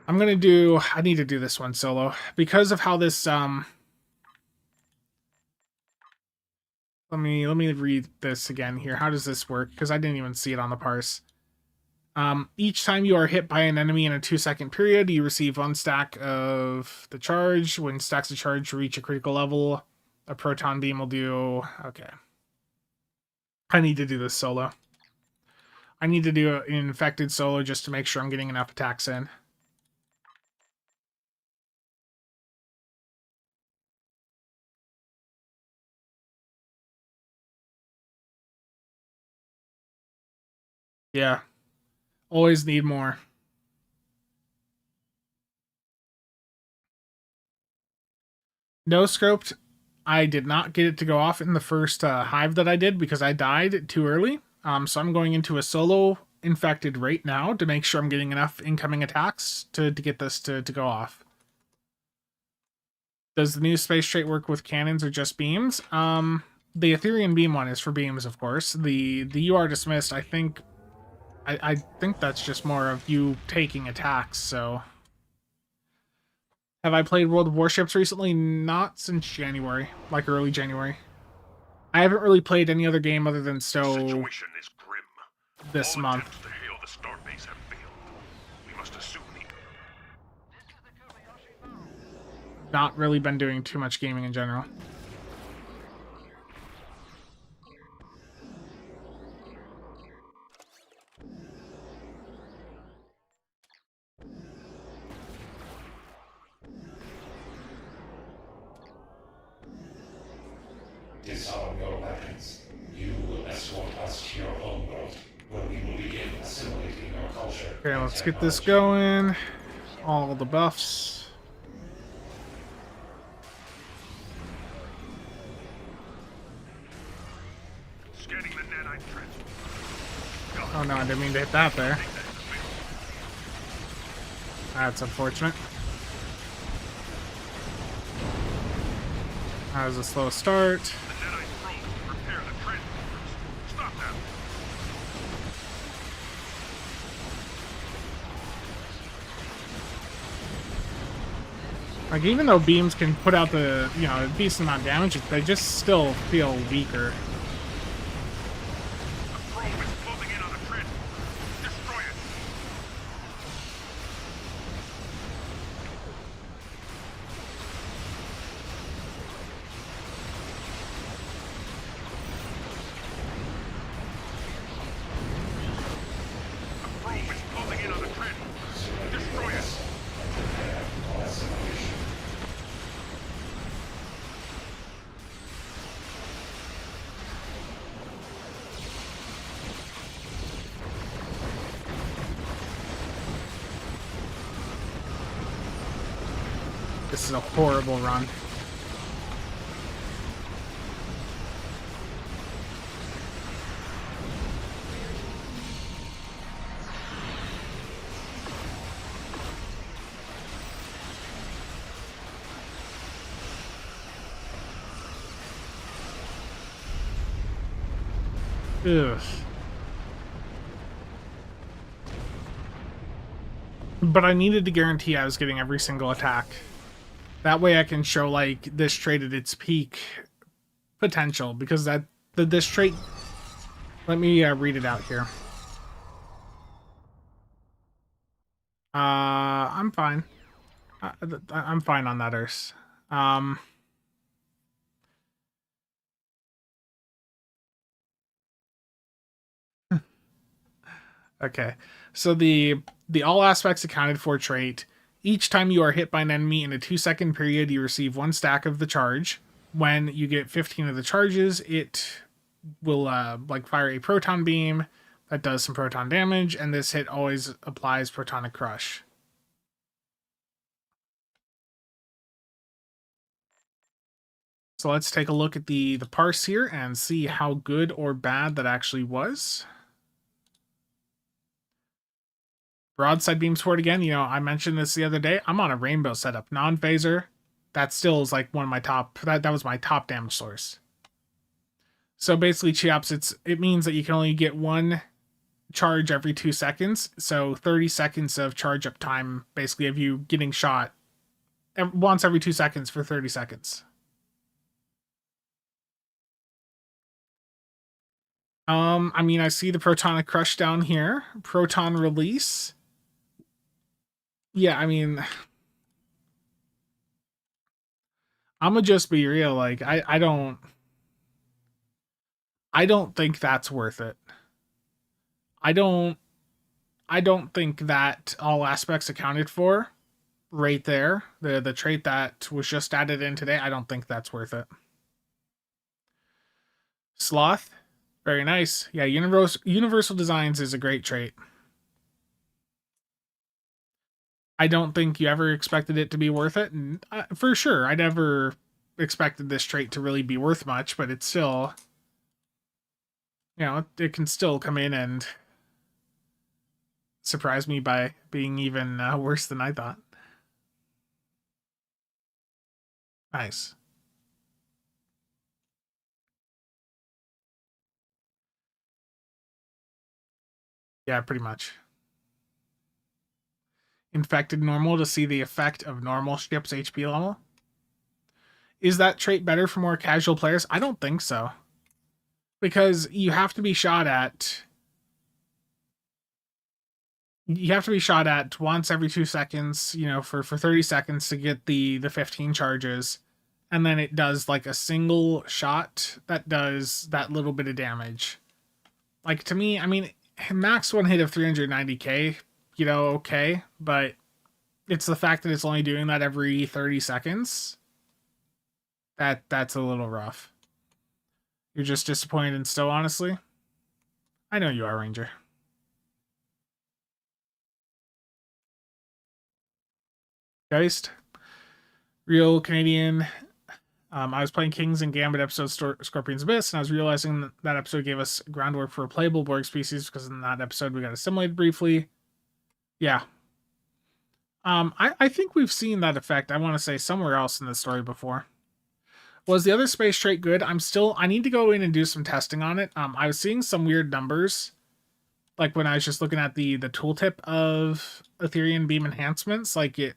I need to do this one solo because of how this let me read this again here. How does this work? Because I didn't even see it on the parse. Each time you are hit by an enemy in a 2-second period, you receive 1 stack of the charge. When stacks of charge reach a critical level, a proton beam will do. Okay. I need to do this solo. I need to do an infected solo just to make sure I'm getting enough attacks in. Yeah. Always need more. No scoped. I did not get it to go off in the first hive that I did because I died too early. So I'm going into a solo infected right now to make sure I'm getting enough incoming attacks to get this to go off. Does the new space trait work with cannons or just beams? The Aetherian beam one is for beams, of course. The you are dismissed, I think that's just more of you taking attacks, so. Have I played World of Warships recently? Not since January, like early January. I haven't really played any other game other than Stowe this month. To hail the starbase have failed. We must assume Not really been doing too much gaming in general. Disarm your weapons. You will escort us to your homeworld, where we will begin assimilating your culture. Okay, let's get this going. All the buffs. Scanning the nanite trench. Oh no, I didn't mean to hit that there. That's unfortunate. That was a slow start. The nanite drones will repair the transformers. Stop them. Like, even though beams can put out the, a decent amount of damage, they just still feel weaker. This is a horrible run. Ugh. But I needed to guarantee I was getting every single attack. That way I can show, like, this trait at its peak potential, because this trait... Let me read it out here. I'm fine. I'm fine on that, Urs. Okay, so the all aspects accounted for trait. Each time you are hit by an enemy in a 2-second period, you receive 1 stack of the charge. When you get 15 of the charges, it will like fire a proton beam that does some proton damage, and this hit always applies protonic crush. So let's take a look at the parse here and see how good or bad that actually was. Broadside beam support again. You know, I mentioned this the other day. I'm on a rainbow setup, non-phaser. That still is like one of my top. That was my top damage source. So basically, Cheops, it means that you can only get 1 charge every 2 seconds. So 30 seconds of charge up time, basically, of you getting shot once every 2 seconds for 30 seconds. I mean, I see the protonic crush down here. Proton release. Yeah, I mean, I'm gonna just be real. Like, I don't think that's worth it. I don't think that all aspects accounted for right there. The trait that was just added in today, I don't think that's worth it. Sloth, very nice. Yeah, universal designs is a great trait. I don't think you ever expected it to be worth it, and for sure, I never expected this trait to really be worth much, but it's still, you know, it can still come in and surprise me by being even worse than I thought. Nice. Yeah, pretty much. Infected normal to see the effect of normal ship's HP level. Is that trait better for more casual players? I don't think so. Because you have to be shot at... You have to be shot at once every 2 seconds, you know, for 30 seconds to get the 15 charges. And then it does, like, a single shot that does that little bit of damage. Like, to me, I mean, max one hit of 390k, you know, okay. But it's the fact that it's only doing that every 30 seconds. That's a little rough. You're just disappointed in Stowe, honestly? I know you are, Ranger. Geist. Real Canadian. I was playing Kings and Gambit episode Scorpion's Abyss, and I was realizing that episode gave us groundwork for a playable Borg species, because in that episode we got assimilated briefly. Yeah. I think we've seen that effect, I want to say, somewhere else in the story before. Was the other space trait good? I need to go in and do some testing on it. I was seeing some weird numbers, like when I was just looking at the tooltip of Aetherian beam enhancements. Like, it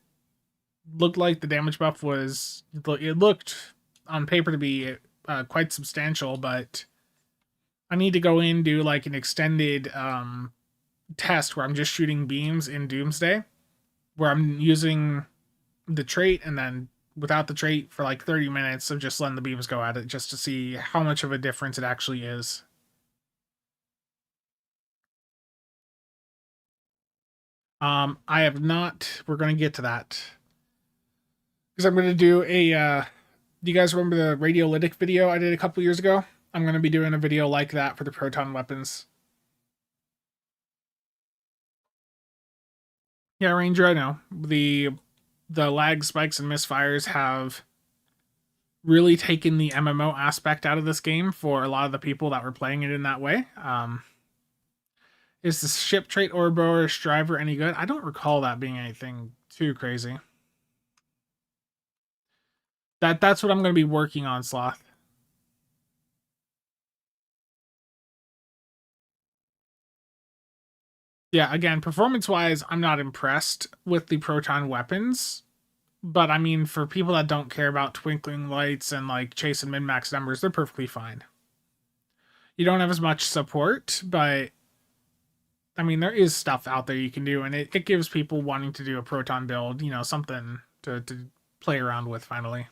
looked like the damage buff was, it looked on paper to be quite substantial, but I need to go in and do like an extended test where I'm just shooting beams in Doomsday, where I'm using the trait and then without the trait for like 30 minutes of just letting the beams go at it, just to see how much of a difference it actually is. I have not. We're going to get to that, because I'm going to do a do you guys remember the radiolytic video I did a couple years ago? I'm going to be doing a video like that for the proton weapons. Yeah, Ranger, I know. The the lag spikes and misfires have really taken the MMO aspect out of this game for a lot of the people that were playing it in that way. Is the ship trait Ouroboros driver any good? I don't recall that being anything too crazy. That's what I'm going to be working on, Sloth. Yeah, again, performance-wise, I'm not impressed with the Proton weapons. But I mean, for people that don't care about twinkling lights and like chasing min-max numbers, they're perfectly fine. You don't have as much support, but I mean, there is stuff out there you can do, and it gives people wanting to do a Proton build, you know, something to play around with finally.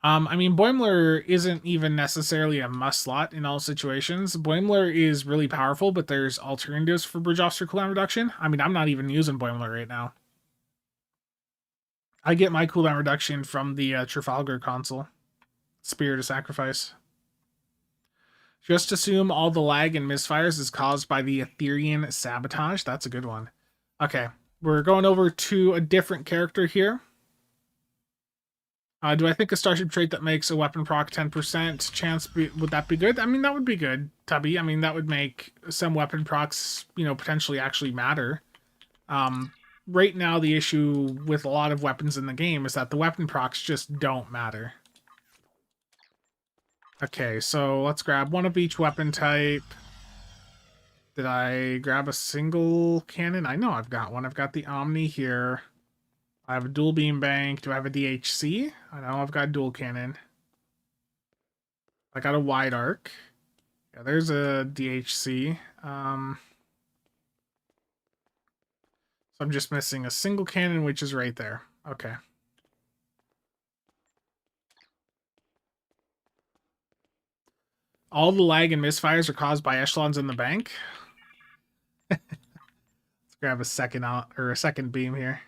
I mean, Boimler isn't even necessarily a must slot in all situations. Boimler is really powerful, but there's alternatives for bridge officer cooldown reduction. I mean, I'm not even using Boimler right now. I get my cooldown reduction from the Trafalgar console. Spirit of Sacrifice. Just assume all the lag and misfires is caused by the Aetherian sabotage. That's a good one. Okay, we're going over to a different character here. Do I think a starship trait that makes a weapon proc 10% chance would that be good? I mean, that would be good, Tubby. I mean, that would make some weapon procs, you know, potentially actually matter. Right now, the issue with a lot of weapons in the game is that the weapon procs just don't matter. Okay, so let's grab one of each weapon type. Did I grab a single cannon? I know I've got one. I've got the Omni here. I have a dual beam bank. Do I have a DHC? I know I've got dual cannon. I got a wide arc. Yeah, there's a DHC. So I'm just missing a single cannon, which is right there. Okay. All the lag and misfires are caused by echelons in the bank. Let's grab a second out or a second beam here.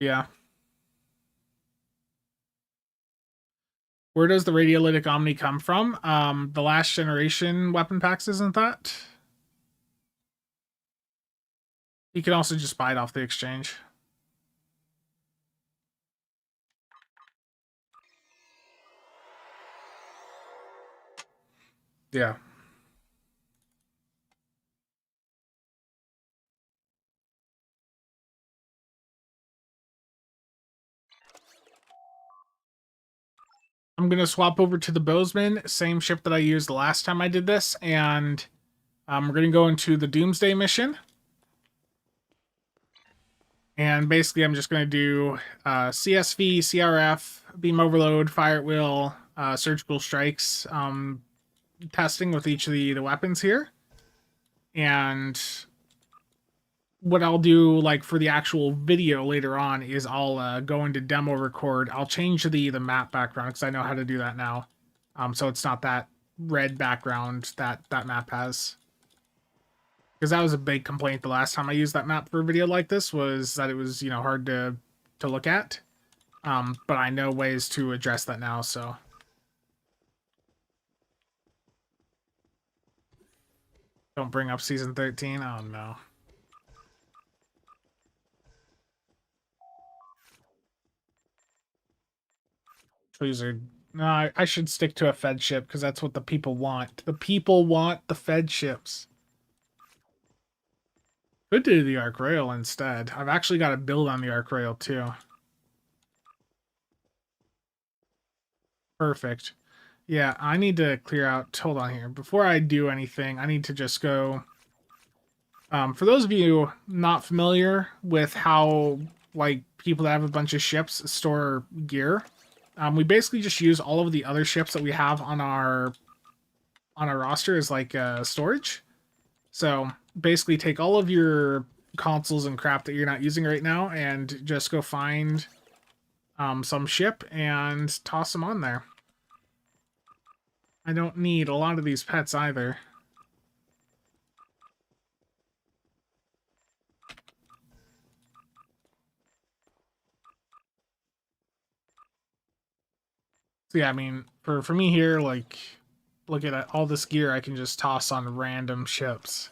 Yeah. Where does the radiolytic Omni come from? The last generation weapon packs, isn't that? You can also just buy it off the exchange. Yeah. I'm going to swap over to the Bozeman, same ship that I used the last time I did this, and we're going to go into the Doomsday mission. And basically, I'm just going to do CSV, CRF, Beam Overload, Fire at Will, Surgical Strikes, testing with each of the weapons here. And what I'll do, like, for the actual video later on is I'll go into demo record. I'll change the map background because I know how to do that now. So it's not that red background that map has. Because that was a big complaint the last time I used that map for a video like this, was that it was, you know, hard to look at. But I know ways to address that now, so. Don't bring up Season 13? Oh, no. Please are... No, I should stick to a Fed ship, because that's what the people want. The people want the Fed ships. Could do the Arc Rail instead. I've actually got a build on the Arc Rail, too. Perfect. Yeah, I need to clear out... Hold on here. Before I do anything, I need to just go... for those of you not familiar with how, like, people that have a bunch of ships store gear, we basically just use all of the other ships that we have on our roster as, like, storage. So, basically take all of your consoles and crap that you're not using right now and just go find some ship and toss them on there. I don't need a lot of these pets either. So yeah, I mean, for me here, like, look at all this gear I can just toss on random ships.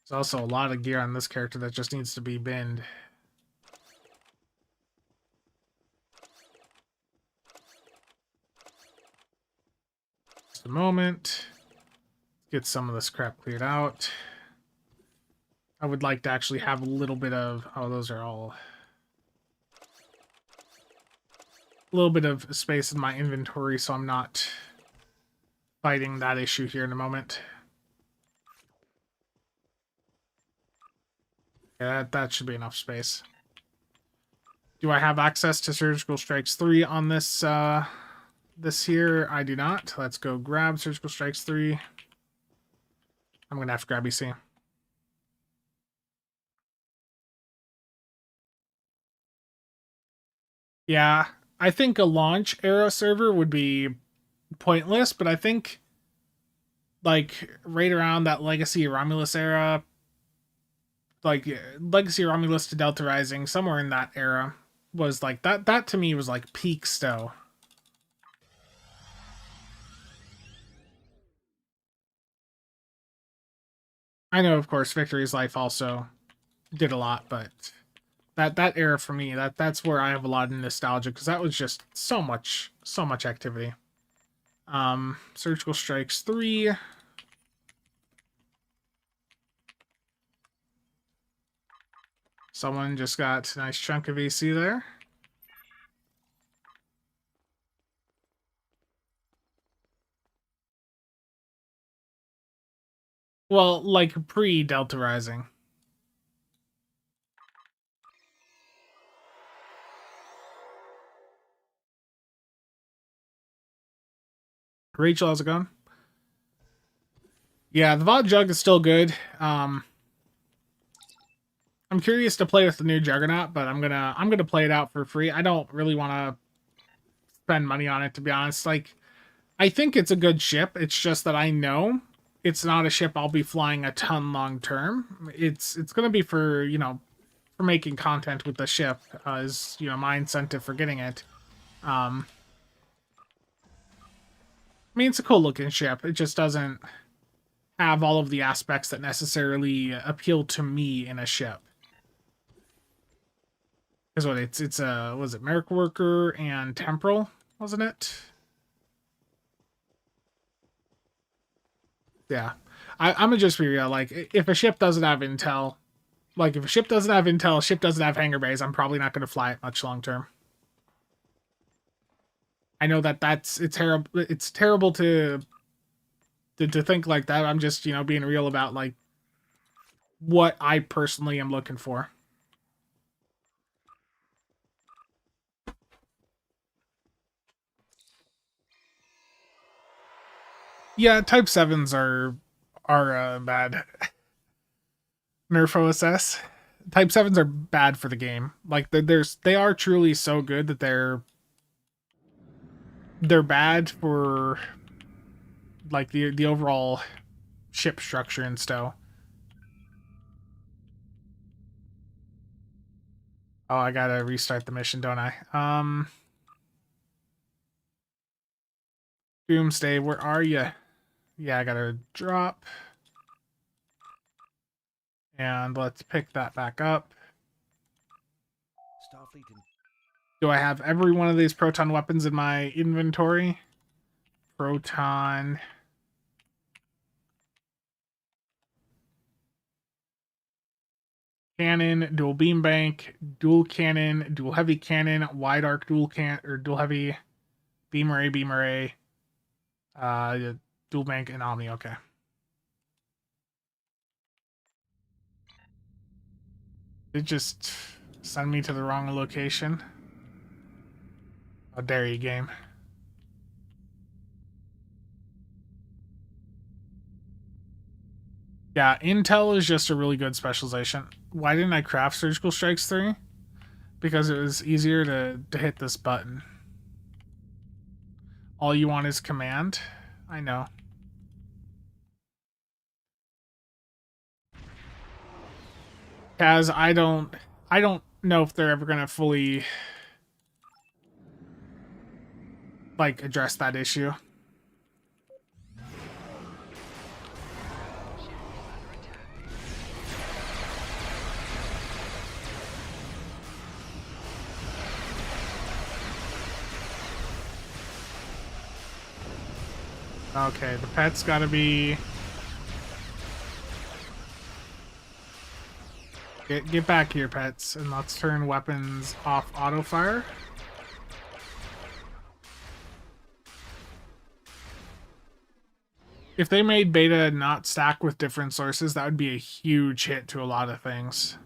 There's also a lot of gear on this character that just needs to be binned. Just a moment. Get some of this crap cleared out. I would like to actually have a little bit of... Oh, those are all... A little bit of space in my inventory, so I'm not fighting that issue here in a moment. Yeah, that should be enough space. Do I have access to Surgical Strikes 3 on this this here? I do not. Let's go grab Surgical Strikes 3. I'm gonna have to grab EC. Yeah, I think a launch era server would be pointless, but I think like right around that Legacy Romulus era, like Legacy Romulus to Delta Rising, somewhere in that era was like that to me was like peak Stowe. I know, of course, Victory's Life also did a lot, but that era for me, that's where I have a lot of nostalgia because that was just so much activity. Surgical Strikes 3. Someone just got a nice chunk of AC there. Well, like pre-Delta Rising. Rachel, how's it going? Yeah, the VOD Jug is still good. I'm curious to play with the new Juggernaut, but I'm gonna play it out for free. I don't really want to spend money on it, to be honest. Like, I think it's a good ship. It's just that I know it's not a ship I'll be flying a ton long term. It's gonna be for, you know, for making content with the ship, is, you know, my incentive for getting it. I mean, it's a cool looking ship. It just doesn't have all of the aspects that necessarily appeal to me in a ship. Because what it's a, was it Miracle Worker and Temporal, wasn't it? Yeah. I'm gonna just be real. Like, if a ship doesn't have intel, like if a ship doesn't have intel, a ship doesn't have hangar bays, I'm probably not gonna fly it much long term. I know it's terrible. It's terrible to think like that. I'm just, you know, being real about like what I personally am looking for. Yeah, Type 7s are bad. Nerf OSS. Type 7s are bad for the game. Like they are truly so good that they're bad for like the overall ship structure and stuff. Oh, I gotta restart the mission, don't I? Doomsday, where are you? Yeah, I gotta drop. And let's pick that back up. Do I have every one of these proton weapons in my inventory? Proton. Cannon, dual beam bank, dual cannon, dual heavy cannon, wide arc dual dual heavy, beam array, dual bank and omni. Okay. It just send me to the wrong location. How dare you, game. Yeah, intel is just a really good specialization. Why didn't I craft Surgical Strikes 3? Because it was easier to hit this button. All you want is command. I know. As I don't know if they're ever gonna fully like address that issue. Okay, the pet's gotta be... Get back here, pets, and let's turn weapons off auto fire. If they made beta not stack with different sources, that would be a huge hit to a lot of things.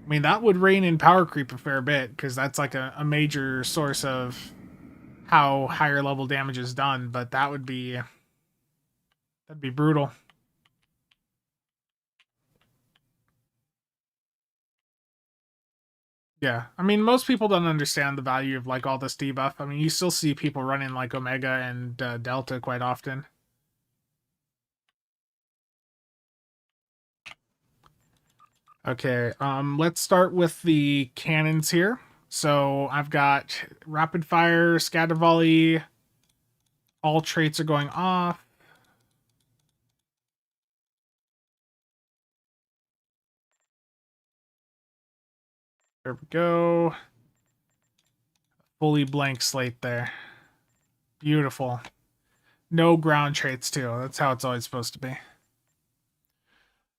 I mean, that would rein in power creep a fair bit, because that's like a major source of how higher level damage is done, but that'd be brutal. Yeah, I mean, most people don't understand the value of like all this debuff. I mean, you still see people running like Omega and Delta quite often. Okay, let's start with the cannons here. So I've got rapid fire, scatter volley. All traits are going off. There we go. Fully blank slate there. Beautiful. No ground traits too. That's how it's always supposed to be.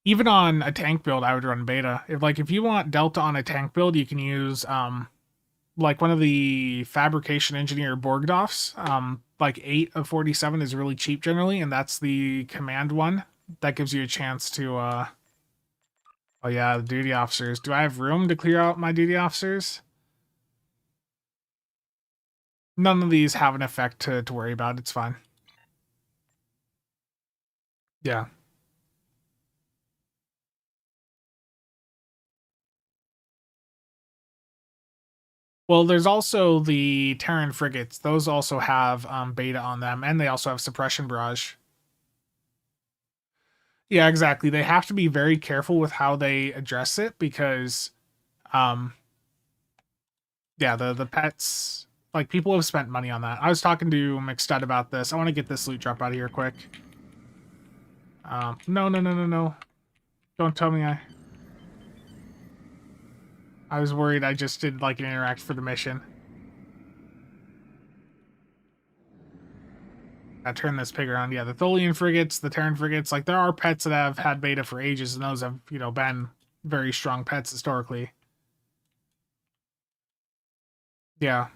Even on a tank build, I would run beta. If you want Delta on a tank build, you can use like one of the fabrication engineer Borgdoffs. Like 8 of 47 is really cheap generally, and that's the command one. That gives you a chance to oh yeah, the duty officers. Do I have room to clear out my duty officers? None of these have an effect to worry about. It's fine. Yeah. Well, there's also the Terran frigates. Those also have beta on them, and they also have suppression barrage. Yeah, exactly. They have to be very careful with how they address it because, yeah, the pets, like people have spent money on that. I was talking to McStud about this. I want to get this loot drop out of here quick. No. Don't tell me I was worried I just did like an interact for the mission. I turn this pig around. Yeah, the Tholian frigates, the Terran frigates, like there are pets that have had beta for ages, and those have, you know, been very strong pets historically. Yeah.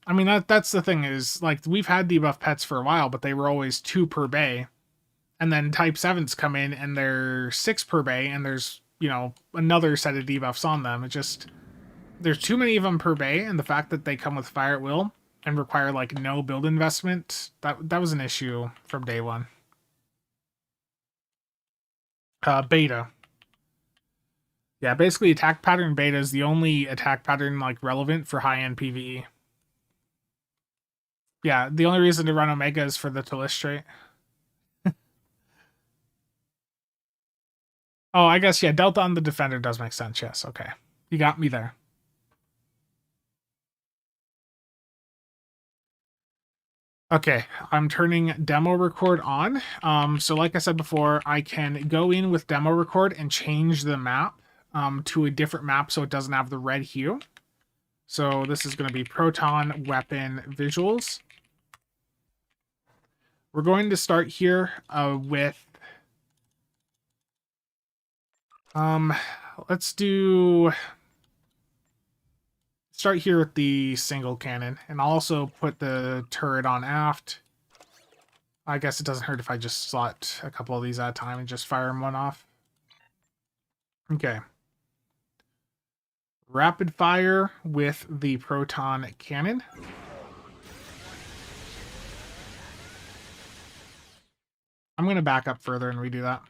I mean, that's the thing is, like, we've had debuff pets for a while, but they were always 2 per bay. And then Type 7s come in, and they're 6 per bay, and there's, you know, another set of debuffs on them. It just... There's too many of them per bay, and the fact that they come with fire at will and require, like, no build investment, that was an issue from day one. Beta. Yeah, basically attack pattern beta is the only attack pattern, like, relevant for high-end PvE. Yeah, the only reason to run Omega is for the Talis trait. Oh, I guess, yeah, Delta on the Defender does make sense, yes, okay. You got me there. Okay, I'm turning demo record on. So like I said before, I can go in with demo record and change the map to a different map so it doesn't have the red hue. So this is going to be Proton Weapon Visuals. We're going to start here with... let's do... Start here with the single cannon, and I'll also put the turret on aft. I guess it doesn't hurt if I just slot a couple of these at a time and just fire them one off. Okay. Rapid fire with the proton cannon. I'm going to back up further and redo that.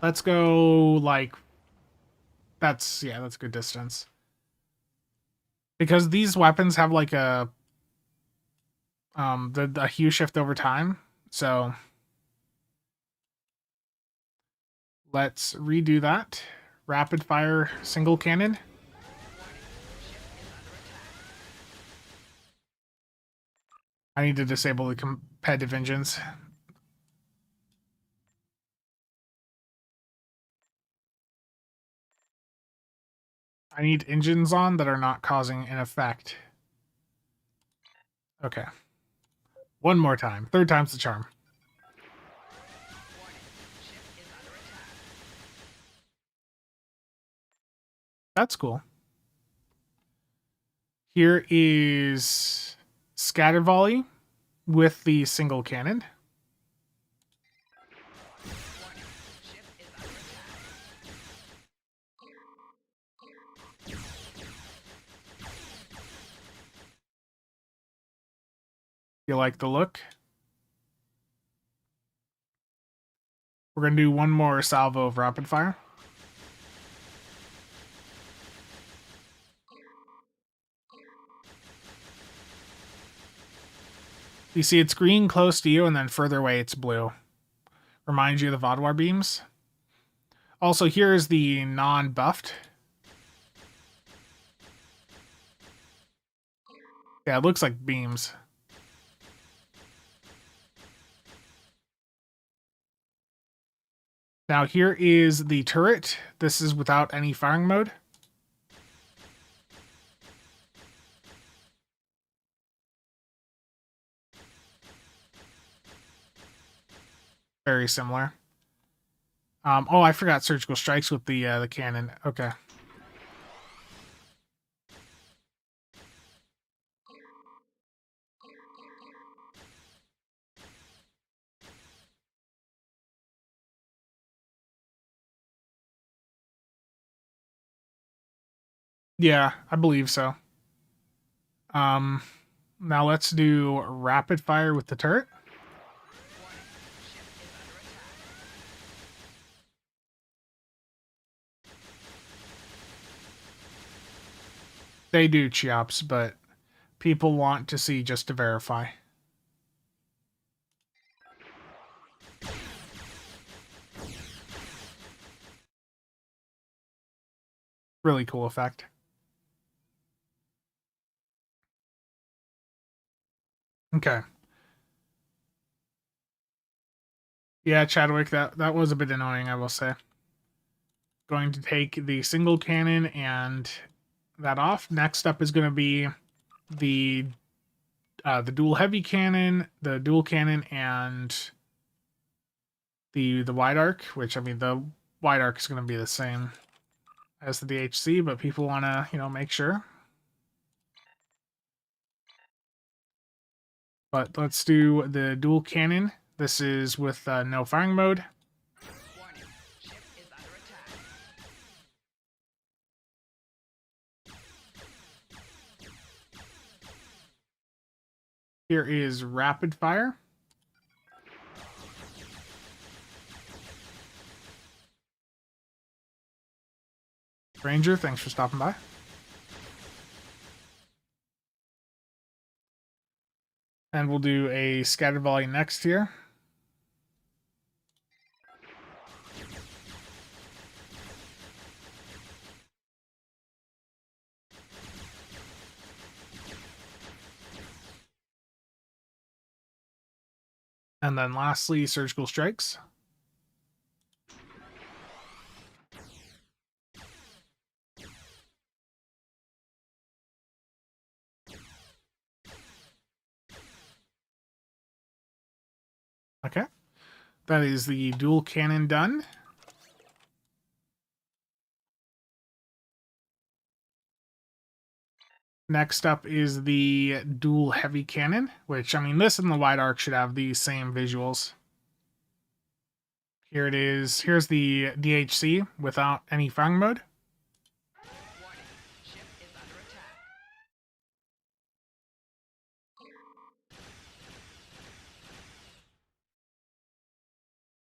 Let's go, like... That's a good distance. Because these weapons have like a hue shift over time, so let's redo that. Rapid fire single cannon. I need to disable the competitive engines. I need engines on that are not causing an effect. Okay. One more time. Third time's the charm. That's cool. Here is Scatter Volley with the single cannon. You like the look? We're going to do one more salvo of rapid fire. You see it's green close to you, and then further away it's blue. Reminds you of the Vodwar beams. Also, here is the non-buffed. Yeah, it looks like beams. Now here is the turret. This is without any firing mode. Very similar. Oh, I forgot surgical strikes with the cannon. Okay. Yeah, I believe so. Now let's do rapid fire with the turret. They do Cheops, but people want to see just to verify. Really cool effect. Okay. Yeah, Chadwick, that was a bit annoying, I will say. Going to take the single cannon and that off. Next up is going to be the dual heavy cannon, the dual cannon, and the wide arc. Which, I mean, the wide arc is going to be the same as the DHC, but people want to make sure. But let's do the dual cannon. This is with no firing mode. Here is rapid fire. Ranger, thanks for stopping by. And we'll do a scatter volley next here. And then lastly, surgical strikes. Okay. That is the dual cannon done. Next up is the dual heavy cannon, which, I mean, this and the wide arc should have the same visuals. Here it is. Here's the DHC without any firing mode.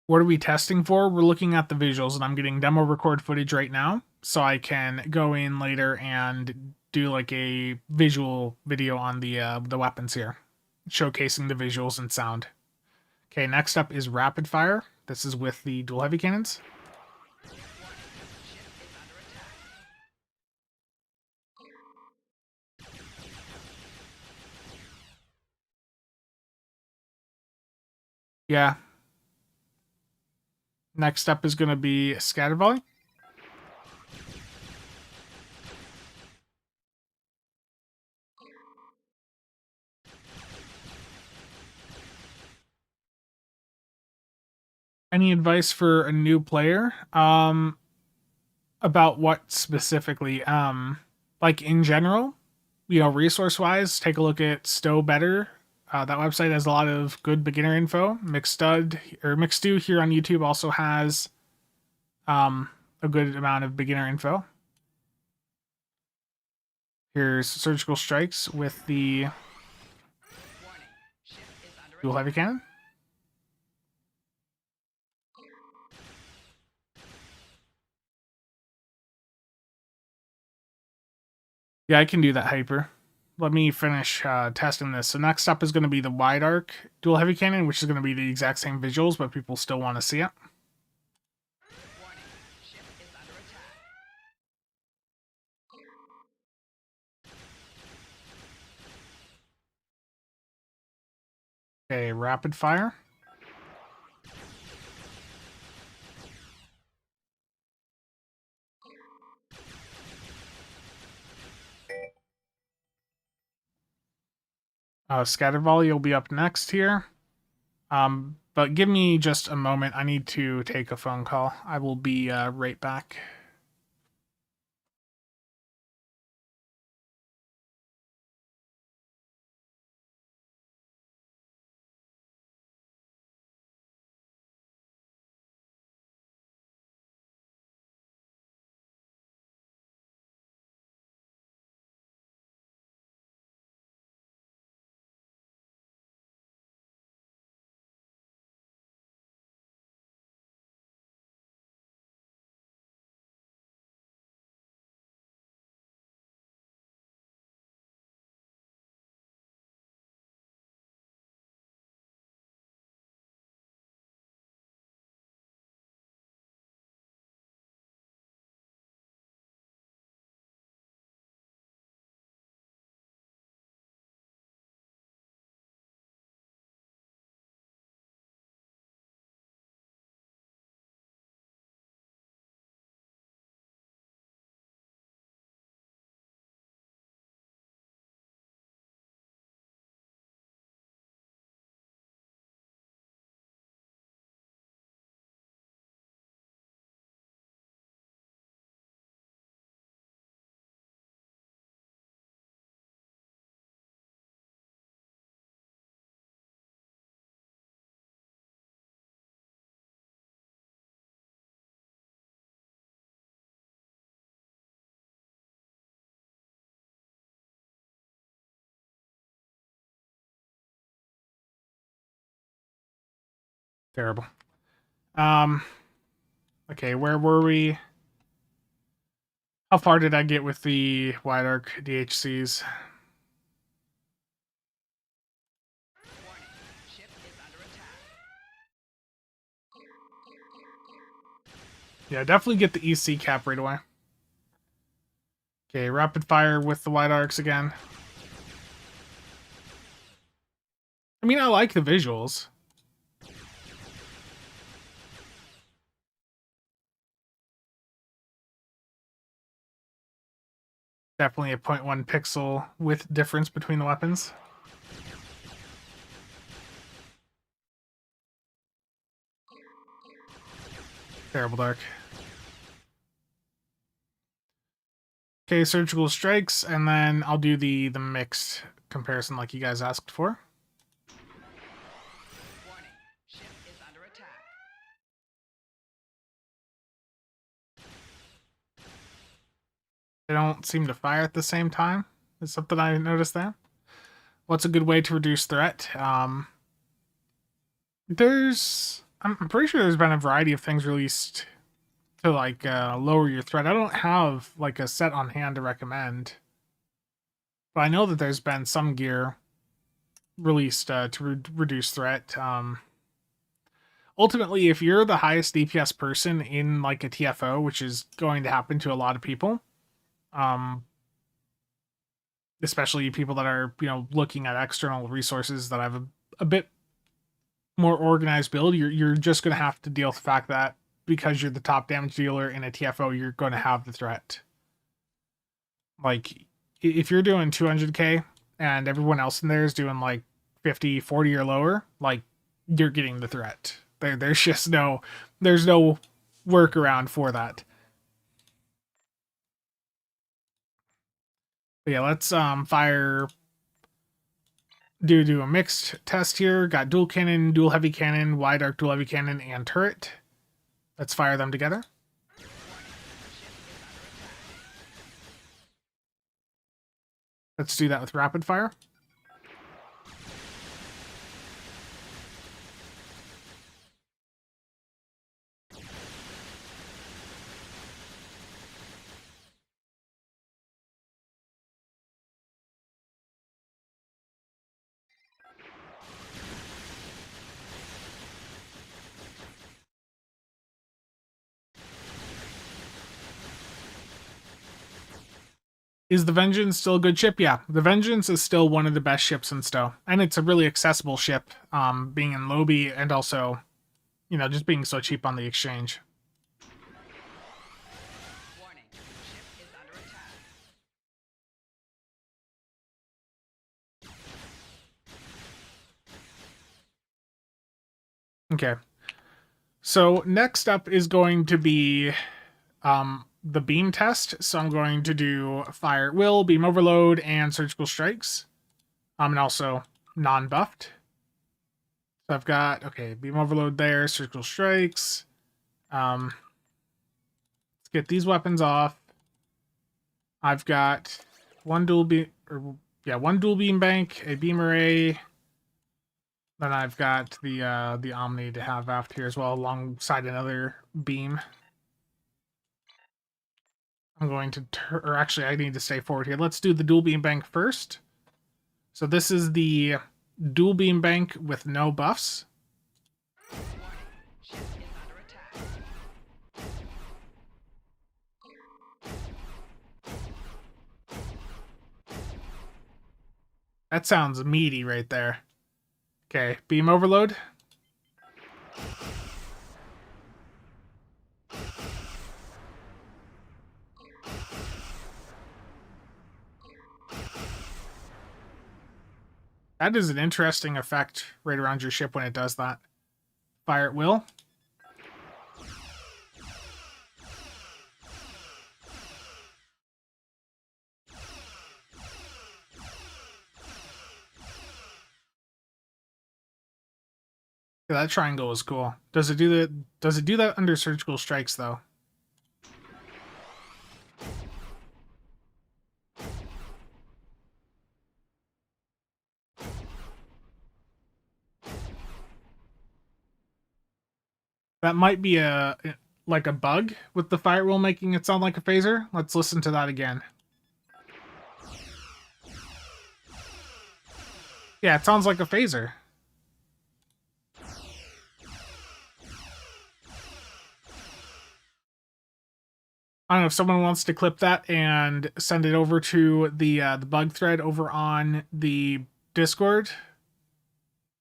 What are we testing for? We're looking at the visuals, and I'm getting demo record footage right now, so I can go in later and do like a visual video on the weapons here, showcasing the visuals and sound. Okay, next up is rapid fire. This is with the dual heavy cannons. Yeah. Next up is going to be Scatter Volley. Any advice for a new player? About what specifically? Like in general, resource wise, take a look at Stow Better. That website has a lot of good beginner info. Mixed here on YouTube also has a good amount of beginner info. Here's Surgical Strikes with the dual heavy cannon. Yeah, I can do that hyper. Let me finish testing this. So next up is going to be the wide arc dual heavy cannon, which is going to be the exact same visuals, but people still want to see it. Okay, rapid fire. Scatter volley will be up next here. But give me just a moment. I need to take a phone call. I will be right back. Terrible. Okay, where were we? How far did I get with the wide arc DHCs? Yeah, definitely get the EC cap right away. Okay, rapid fire with the wide arcs again. I mean, I like the visuals. Definitely a 0.1 pixel width difference between the weapons. Terrible dark. Okay, surgical strikes, and then I'll do the mixed comparison like you guys asked for. They don't seem to fire at the same time. Is something I noticed there. What's a good way to reduce threat? I'm pretty sure there's been a variety of things released to like lower your threat. I don't have like a set on hand to recommend, but I know that there's been some gear released to reduce threat. Ultimately, if you're the highest DPS person in like a TFO, which is going to happen to a lot of people, especially people that are looking at external resources that have a bit more organized build, you're just going to have to deal with the fact that because you're the top damage dealer in a TFO, you're going to have the threat. Like, if you're doing 200k and everyone else in there is doing like 50, 40 or lower, like, you're getting the threat. There's just there's no workaround for that. But yeah, let's fire do a mixed test here. Got dual cannon, dual heavy cannon, wide arc dual heavy cannon, and turret. Let's fire them together. Let's do that with rapid fire. Is the Vengeance still a good ship? Yeah, the Vengeance is still one of the best ships in Stowe. And it's a really accessible ship, being in Lobby and also, you know, just being so cheap on the exchange. Warning. Ship is under attack. Okay. So next up is going to be the beam test. So I'm going to do Fire at Will, Beam Overload, and Surgical Strikes. And also non-buffed. So I've got, okay, Beam Overload there, Surgical Strikes. Let's get these weapons off. I've got one dual beam bank, a beam array. Then I've got the Omni to have aft here as well, alongside another beam. I'm going to, or actually, I need to stay forward here. Let's do the dual beam bank first. So this is the dual beam bank with no buffs. Warning. Ship is under attack. That sounds meaty right there. Okay, beam overload. That is an interesting effect right around your ship when it does that. Fire at will. Yeah, that triangle is cool. Does it do that? Does it do that under surgical strikes though? That might be a like a bug with the fire wheel making it sound like a phaser. Let's listen to that again. Yeah, it sounds like a phaser. I don't know if someone wants to clip that and send it over to the bug thread over on the Discord.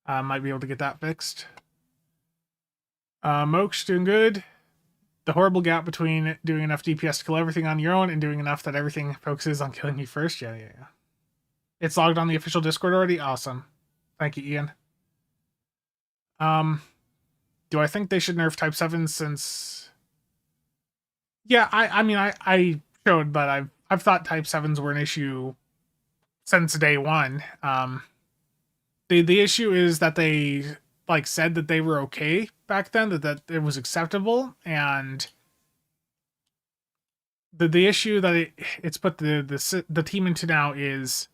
Might be able to get that fixed. Moksh doing good. The horrible gap between doing enough DPS to kill everything on your own and doing enough that everything focuses on killing you first. Yeah. It's logged on the official Discord already? Awesome. Thank you, Ian. Do I think they should nerf Type 7 since... Yeah, I mean, I showed, but I've thought Type 7s were an issue since day one. The issue is that they like said that they were okay back then, that it was acceptable, and the issue that it's put the team into now is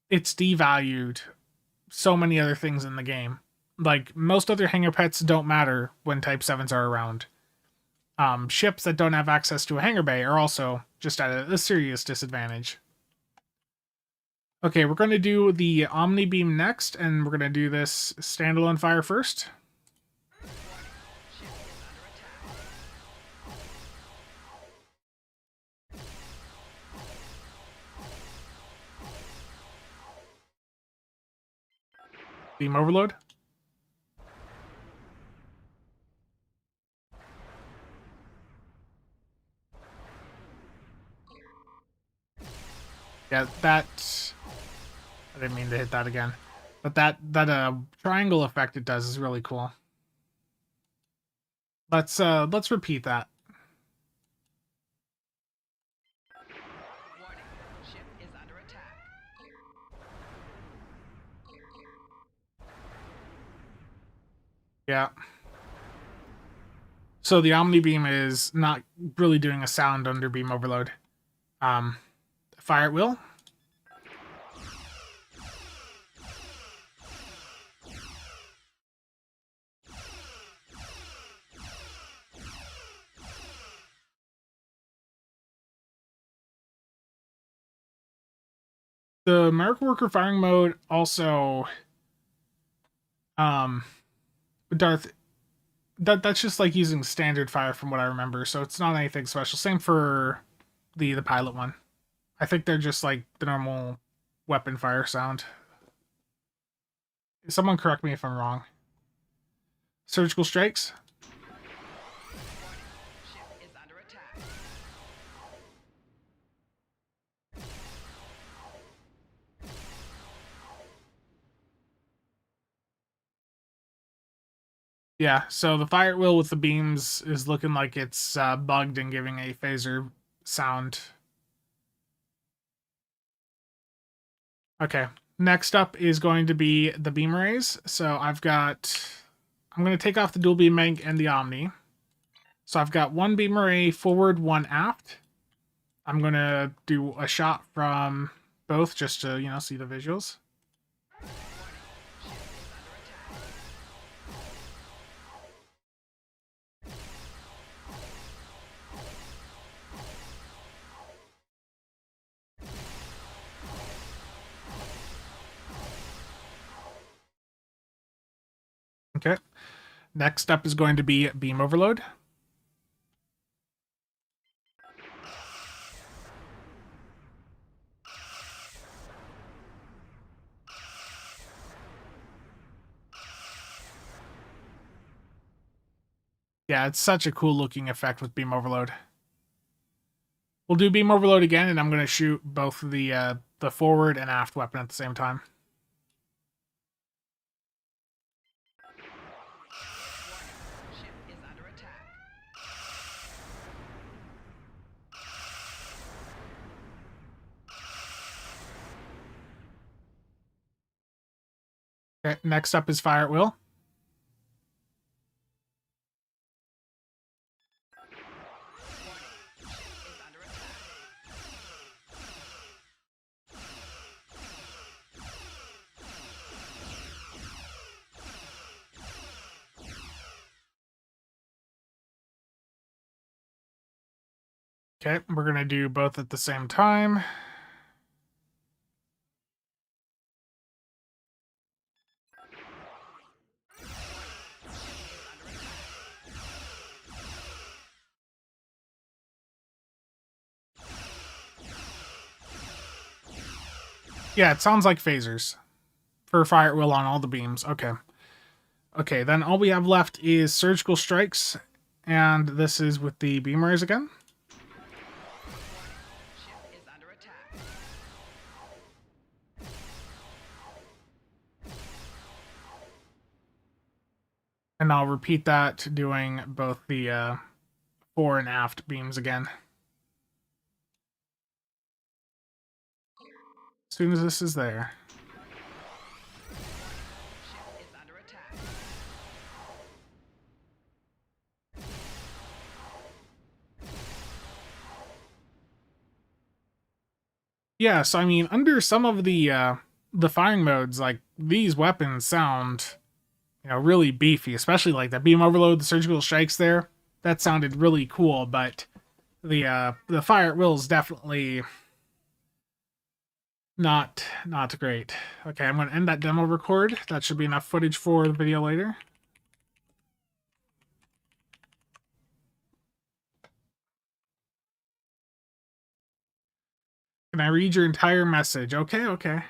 it's devalued so many other things in the game. Like, most other hanger pets don't matter when Type 7s are around. Ships that don't have access to a hangar bay are also just at a serious disadvantage. Okay, we're going to do the Omni Beam next, and we're going to do this standalone fire first. Beam overload. Yeah, that... I didn't mean to hit that again. But that triangle effect it does is really cool. Let's repeat that. Warning, ship is under attack. Yeah. So the Omni Beam is not really doing a sound under beam overload. Fire at will. The Miracle Worker firing mode also, Darth, that's just like using standard fire from what I remember, so it's not anything special. Same for the pilot one. I think they're just like the normal weapon fire sound. Someone correct me if I'm wrong. Surgical strikes. Ship is under attack. Yeah, so the fire at will with the beams is looking like it's bugged and giving a phaser sound. Okay, next up is going to be the beam arrays. So I'm going to take off the dual beam mag and the Omni. So I've got one beam array forward, one aft. I'm going to do a shot from both just to, see the visuals. Okay. Next up is going to be beam overload. Yeah, it's such a cool looking effect with beam overload. We'll do beam overload again, and I'm going to shoot both the forward and aft weapon at the same time. Ship is under attack. Okay, next up is fire at will. Okay, we're going to do both at the same time. Yeah, it sounds like phasers for fire at will on all the beams. Okay. Okay, then all we have left is surgical strikes, and this is with the beam arrays again. Ship is under attack. And I'll repeat that, doing both the fore and aft beams again. As soon as this is there. Ship is under attack. Yeah, so I mean, under some of the firing modes, like these weapons sound, really beefy, especially like that beam overload, the surgical strikes there. That sounded really cool, but the fire at will is definitely not great. Okay, I'm going to end that demo record. That should be enough footage for the video later. Can I read your entire message? Okay, okay.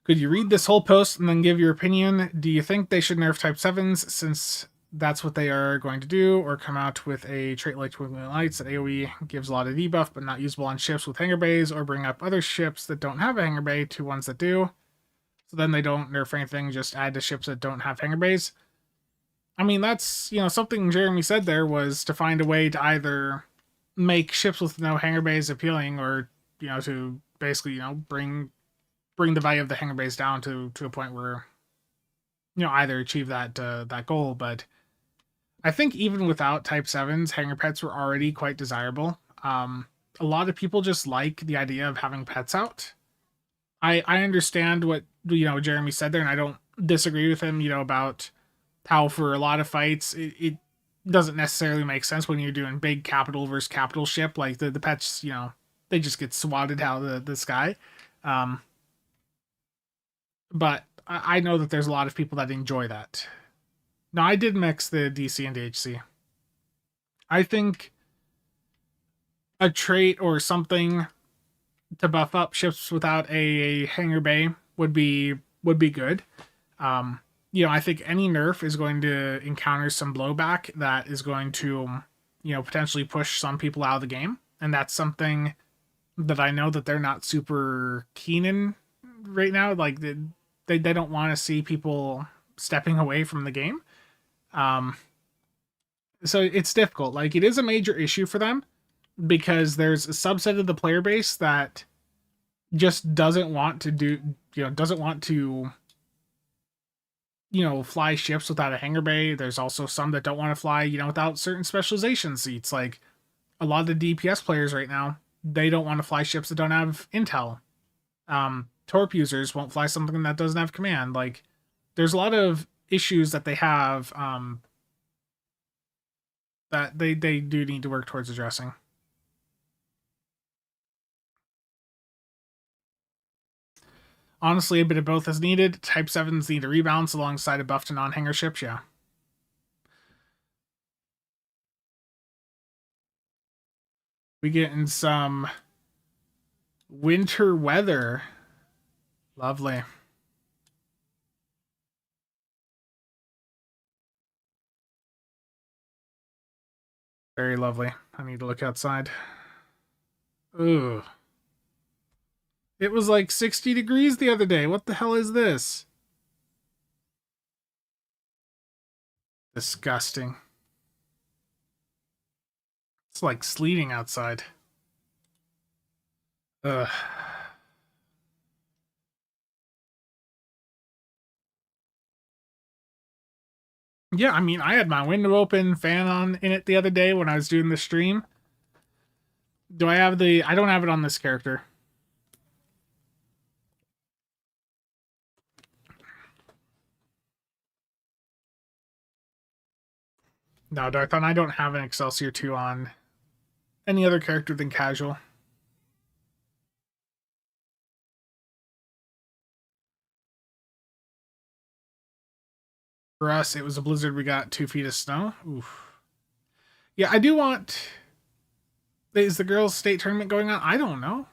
Could you read this whole post and then give your opinion? Do you think they should nerf Type 7s since that's what they are going to do, or come out with a trait like Twinkling Lights that AoE gives a lot of debuff but not usable on ships with hangar bays, or bring up other ships that don't have a hangar bay to ones that do. So then they don't nerf anything, just add to ships that don't have hangar bays. I mean, that's, something Jeremy said there was to find a way to either make ships with no hangar bays appealing, or, to basically, bring the value of the hangar bays down to a point where, either achieve that goal. But I think even without Type 7s, hangar pets were already quite desirable. A lot of people just like the idea of having pets out. I understand what, Jeremy said there, and I don't disagree with him, about how for a lot of fights, it doesn't necessarily make sense when you're doing big capital versus capital ship. Like, the pets, they just get swatted out of the sky. But I know that there's a lot of people that enjoy that. Now, I did mix the DC and DHC. I think a trait or something to buff up ships without a hangar bay would be good. I think any nerf is going to encounter some blowback that is going to, potentially push some people out of the game. And that's something that I know that they're not super keen in right now. Like, they don't want to see people stepping away from the game. So it's difficult. Like, it is a major issue for them because there's a subset of the player base that just doesn't want to fly ships without a hangar bay. There's also some that don't want to fly, without certain specialization seats. Like, a lot of the DPS players right now, they don't want to fly ships that don't have intel. Torp users won't fly something that doesn't have command. Like, there's a lot of issues that they have that they do need to work towards addressing. Honestly, a bit of both is needed. Type 7s need a rebalance alongside a buff to non-hangar ships, yeah. We get in some winter weather. Lovely. Very lovely. I need to look outside. Ooh. It was like 60 degrees the other day. What the hell is this? Disgusting. It's like sleeting outside. Ugh. Yeah, I mean, I had my window open, fan on in it the other day when I was doing the stream. Do I have I don't have it on this character. No, Darthon, I don't have an Excelsior 2 on any other character than casual. For us, it was a blizzard. We got 2 feet of snow. Oof. Yeah, I do want... Is the girls' state tournament going on? I don't know.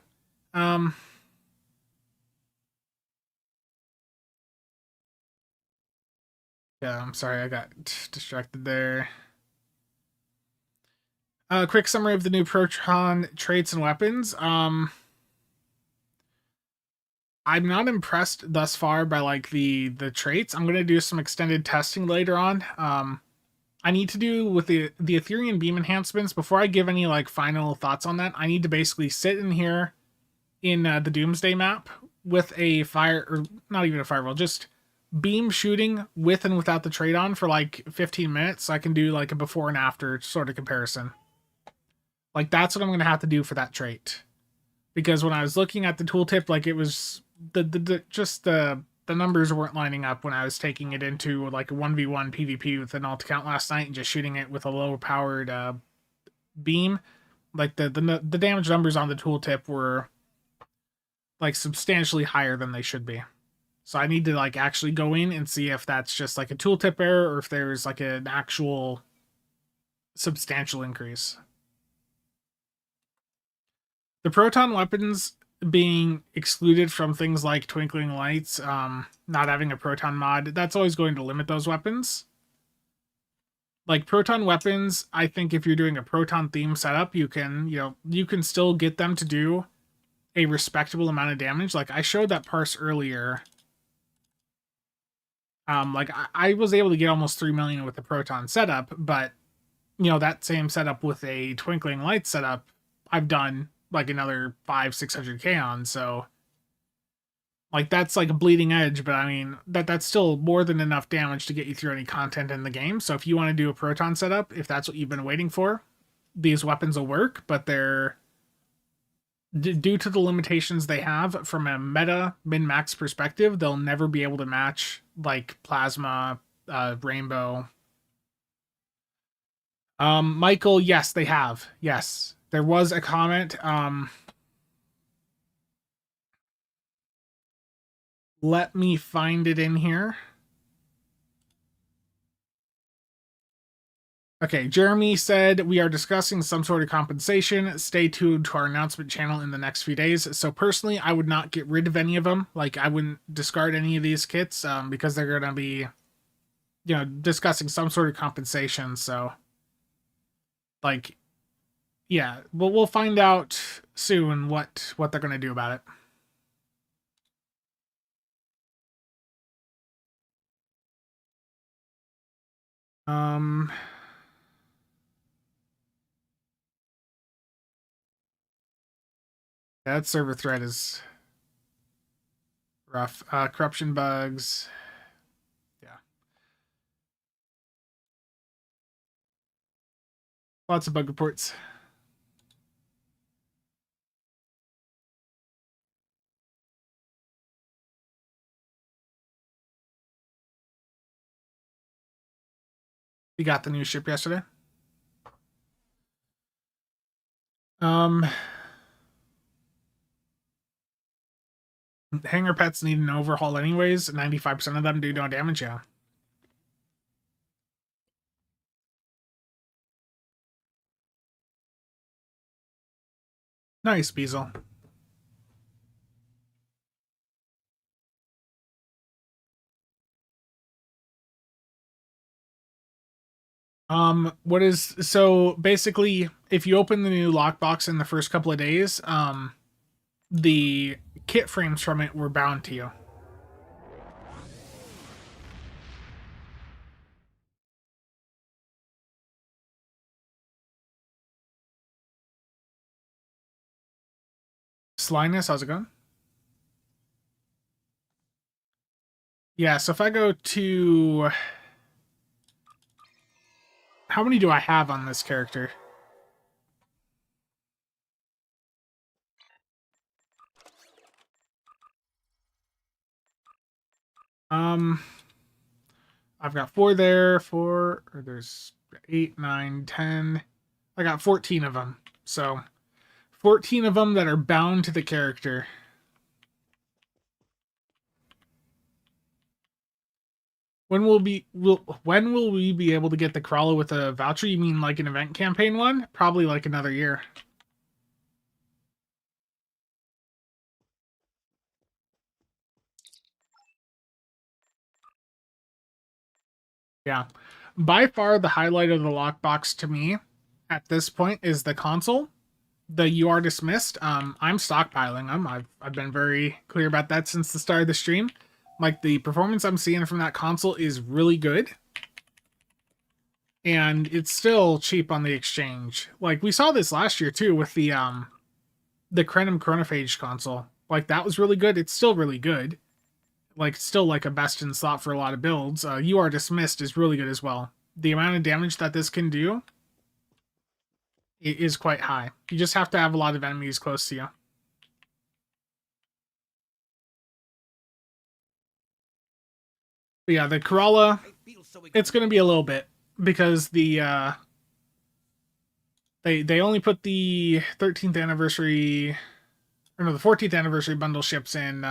Yeah, I'm sorry, I got distracted there. Quick summary of the new Proton traits and weapons. I'm not impressed thus far by like the traits. I'm gonna do some extended testing later on. I need to do with the Aetherian beam enhancements before I give any like final thoughts on that. I need to basically sit in here in the Doomsday map with a fire, or not even a firewall, just beam shooting with and without the trait on for like 15 minutes. So I can do like a before and after sort of comparison. Like, that's what I'm going to have to do for that trait. Because when I was looking at the tooltip, like, it was the numbers weren't lining up when I was taking it into like a 1v1 PvP with an alt account last night and just shooting it with a lower powered beam. Like, the damage numbers on the tooltip were like substantially higher than they should be. So I need to like actually go in and see if that's just like a tooltip error or if there's like an actual substantial increase. The Proton weapons being excluded from things like Twinkling Lights, not having a Proton mod, that's always going to limit those weapons. Like Proton weapons, I think if you're doing a Proton theme setup, you can, you can still get them to do a respectable amount of damage. Like I showed that parse earlier. Like I was able to get almost 3 million with the Proton setup, but that same setup with a Twinkling Light setup, I've done like another 500-600k on. So like that's like a bleeding edge, but I mean that's still more than enough damage to get you through any content in the game. So if you want to do a Proton setup, if that's what you've been waiting for, these weapons will work, but they're due to the limitations they have from a meta min-max perspective, they'll never be able to match like Plasma, Rainbow. Michael, yes, they have. Yes, there was a comment. Let me find it in here. Okay, Jeremy said, we are discussing some sort of compensation. Stay tuned to our announcement channel in the next few days. So personally, I would not get rid of any of them. Like, I wouldn't discard any of these kits because they're going to be, discussing some sort of compensation. So, like, yeah, we'll find out soon what they're going to do about it. That server thread is rough. Corruption bugs. Yeah. Lots of bug reports. We got the new ship yesterday. Hangar pets need an overhaul anyways. 95% of them do no damage, yeah. Nice, Beazle. So basically, if you open the new lockbox in the first couple of days, the kit frames from it were bound to you. Slyness, how's it going? Yeah, so if I go to... How many do I have on this character? I've got 4 there, 4, or there's 8, 9, 10. I got 14 of them. So 14 of them that are bound to the character. When will we be able to get the crawler with a voucher? You mean like an event campaign one? Probably like another year. Yeah. By far the highlight of the lockbox to me at this point is the console. The "You Are Dismissed." I'm stockpiling them. I've been very clear about that since the start of the stream. Like, the performance I'm seeing from that console is really good. And it's still cheap on the exchange. Like, we saw this last year too with the Crenum Chronophage console. Like, that was really good. It's still really good. Like, still like a best in slot for a lot of builds. "You Are Dismissed" is really good as well. The amount of damage that this can do, it is quite high. You just have to have a lot of enemies close to you. But yeah, the Corolla, it's going to be a little bit because the they only put the 13th anniversary, or no, the 14th anniversary bundle ships in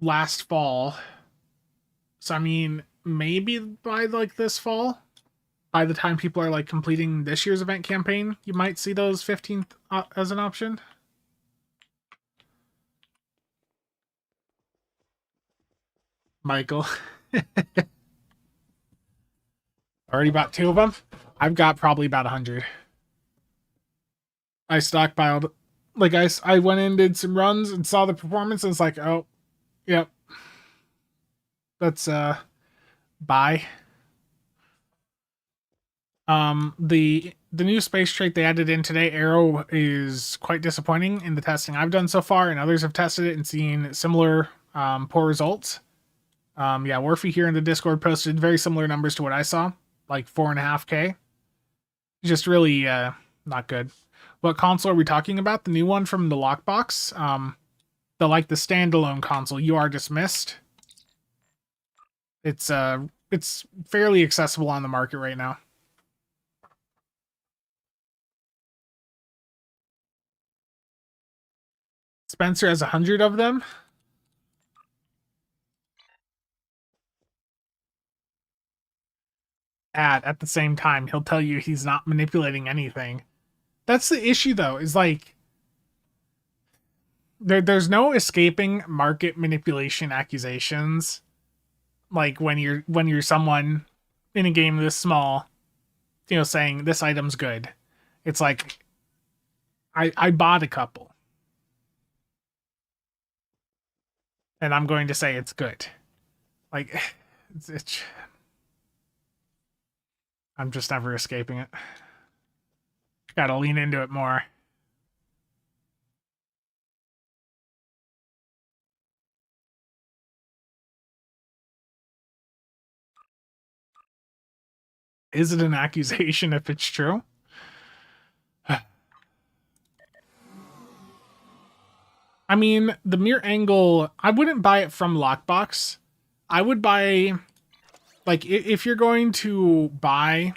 last fall. So I mean, maybe by like this fall, by the time people are like completing this year's event campaign, you might see those 15th as an option. Michael. Already bought 2 of them. I've got probably about 100. I stockpiled. Like I went in, did some runs, and saw the performance, and it's like, oh, yep. That's buy. The new space trait they added in today, Arrow, is quite disappointing in the testing I've done so far, and others have tested it and seen similar poor results. Yeah, Warfy here in the Discord posted very similar numbers to what I saw, like 4.5K. Just really not good. What console are we talking about? The new one from the lockbox? The standalone console, You Are Dismissed. It's fairly accessible on the market right now. Spencer has 100 of them. At the same time, he'll tell you he's not manipulating anything. That's the issue, though, is like there's no escaping market manipulation accusations. Like when you're someone in a game this small, saying this item's good. It's like I bought a couple, and I'm going to say it's good. Like it's I'm just never escaping it. Gotta lean into it more. Is it an accusation if it's true? I mean, the mirror angle, I wouldn't buy it from Lockbox. I would buy, like, if you're going to buy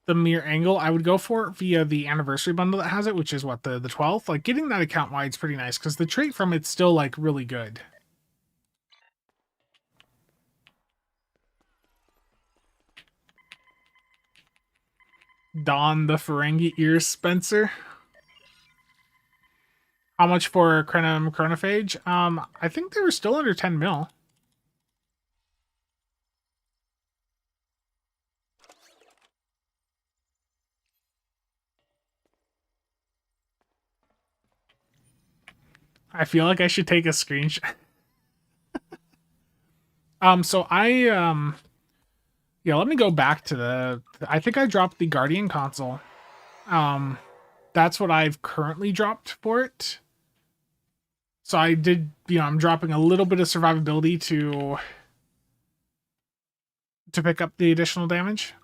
the mirror angle, I would go for it via the anniversary bundle that has it, which is what, the 12th? Like, getting that account wide is pretty nice, because the trait from it's still, like, really good. Don the Ferengi ears, Spencer. How much for Chronophage? I think they were still under 10 mil. I feel like I should take a screenshot. So yeah, let me go back to I think I dropped the Guardian console. That's what I've currently dropped for it. So I did, I'm dropping a little bit of survivability to pick up the additional damage.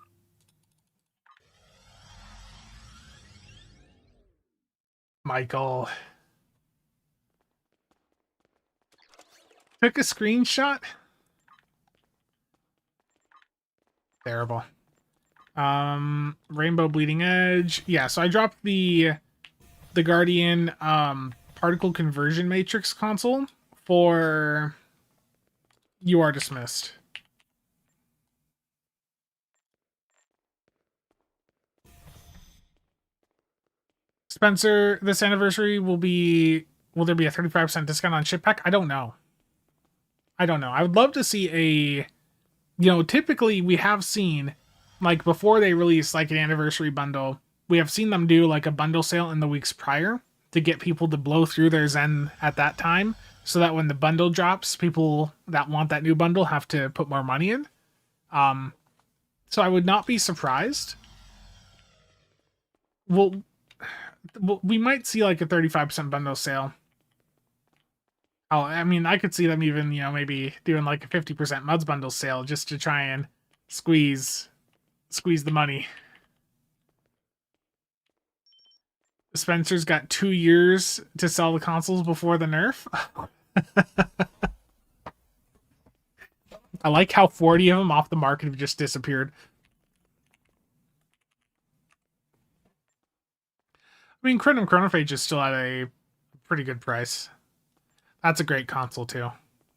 Michael. Took a screenshot? Terrible. Rainbow Bleeding Edge. Yeah, so I dropped the Guardian particle conversion matrix console for You Are Dismissed. Spencer, this anniversary will there be a 35% discount on ship pack? I don't know. I would love to see typically we have seen, like, before they release like an anniversary bundle, we have seen them do like a bundle sale in the weeks prior to get people to blow through their Zen at that time, so that when the bundle drops, people that want that new bundle have to put more money in. So I would not be surprised. Well, we might see like a 35% bundle sale. Oh, I mean, I could see them even, maybe doing like a 50% Muds bundle sale just to try and squeeze the money. Spencer's got 2 years to sell the consoles before the nerf. I like how 40 of them off the market have just disappeared. I mean, Chronophage is still at a pretty good price. That's a great console, too. In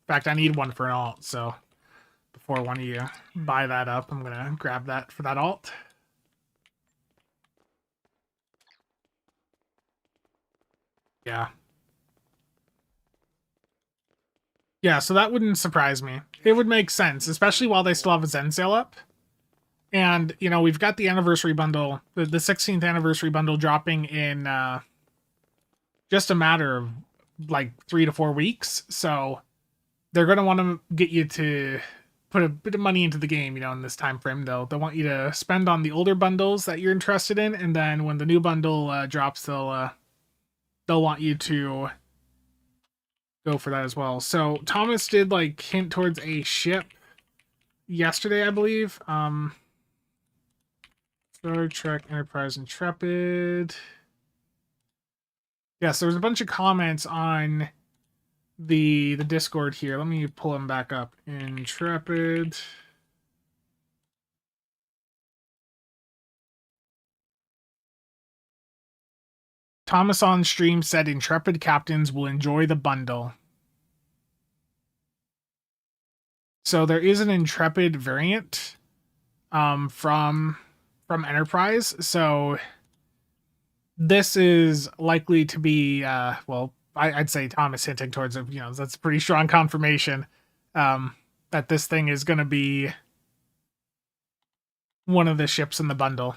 fact, I need one for an alt, so before one of you buy that up, I'm going to grab that for that alt. Yeah. Yeah, so that wouldn't surprise me. It would make sense, especially while they still have a Zen sale up. And, you know, we've got the anniversary bundle, the 16th anniversary bundle dropping in just a matter of like 3 to 4 weeks. So they're going to want to get you to put a bit of money into the game, you know, in this time frame. They'll want you to spend on the older bundles that you're interested in, and then when the new bundle drops, they'll want you to go for that as well. So Thomas did like hint towards a ship yesterday, I believe. Star Trek Enterprise Intrepid. Yes, there was a bunch of comments on the Discord here. Let me pull them back up. Intrepid. Thomas on stream said Intrepid captains will enjoy the bundle. So there is an Intrepid variant from Enterprise. So this is likely to be well, I'd say Thomas hinting towards it, you know, that's pretty strong confirmation that this thing is going to be one of the ships in the bundle.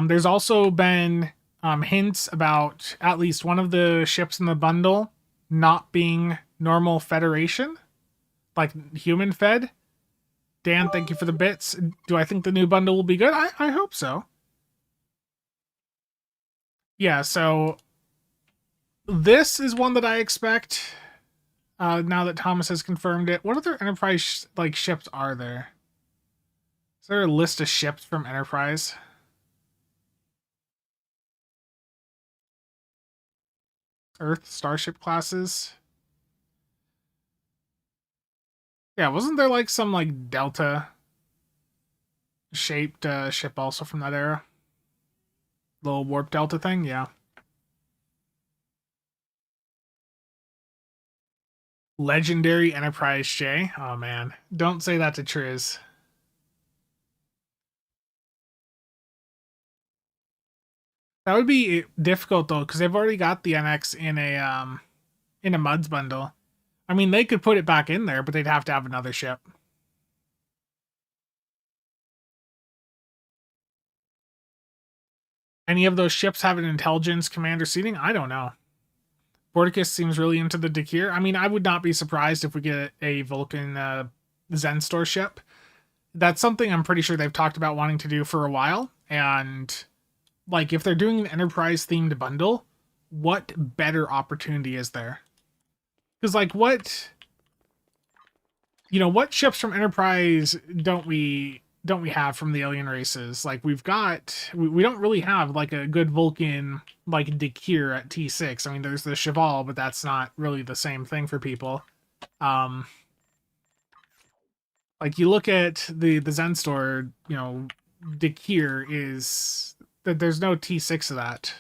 There's also been hints about at least one of the ships in the bundle not being normal Federation, like human fed. Dan, thank you for the bits. Do I think the new bundle will be good? I hope so. Yeah, so this is one that I expect now that Thomas has confirmed it. What other Enterprise like ships are there? Is there a list of ships from Enterprise? Earth Starship classes. Yeah, wasn't there like some like Delta shaped ship also from that era? Little warp Delta thing, yeah. Legendary Enterprise J. Oh man, don't say that to Triz. That would be difficult though, because they've already got the NX in a Muds bundle. I mean, they could put it back in there, but they'd have to have another ship. Any of those ships have an intelligence commander seating? I don't know. Porticus seems really into the Dakir. I mean, I would not be surprised if we get a Vulcan Zen Store ship. That's something I'm pretty sure they've talked about wanting to do for a while. And like, if they're doing an Enterprise themed bundle, what better opportunity is there? Because like, what ships from Enterprise don't we have from the alien races? Like, we don't really have like a good Vulcan like Dakir at T6. I mean, there's the Cheval, but that's not really the same thing for people. Like, you look at the Zen Store, you know, Dakir is that there's no T6 of that.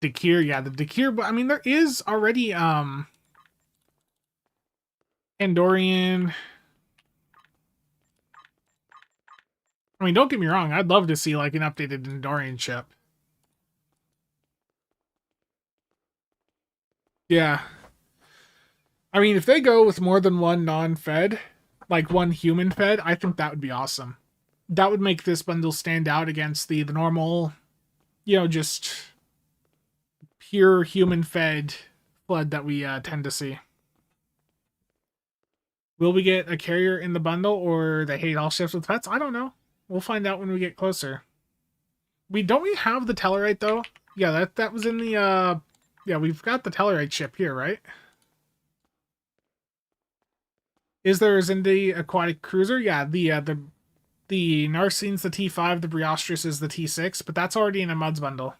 Dakir, yeah, the Dakir, but I mean, there is already Andorian. I mean, don't get me wrong, I'd love to see like an updated Andorian ship. Yeah. I mean, if they go with more than one non-fed, like one human fed, I think that would be awesome. That would make this bundle stand out against the normal, you know, just pure human fed flood that we tend to see. Will we get a carrier in the bundle, or they hate all ships with pets? I don't know. We'll find out when we get closer. We have the Tellarite though? Yeah, that was in the yeah, we've got the Tellarite ship here, right? Is there a Zindi aquatic cruiser? Yeah, the Narcine's the T5, the Briostris is the T6, but that's already in a Muds bundle.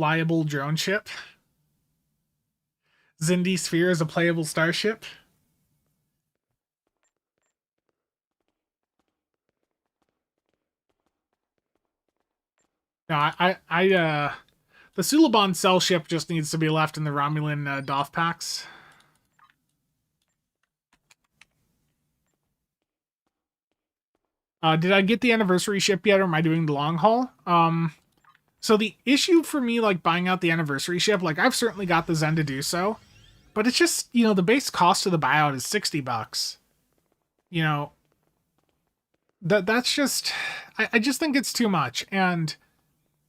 Flyable drone ship. Zindi Sphere is a playable starship. No, the Suliban cell ship just needs to be left in the Romulan DOF packs. Did I get the anniversary ship yet, or am I doing the long haul? So the issue for me, like, buying out the anniversary ship, like, I've certainly got the Zen to do so, but it's just, you know, the base cost of the buyout is $60. You know, that's just, I just think it's too much. And,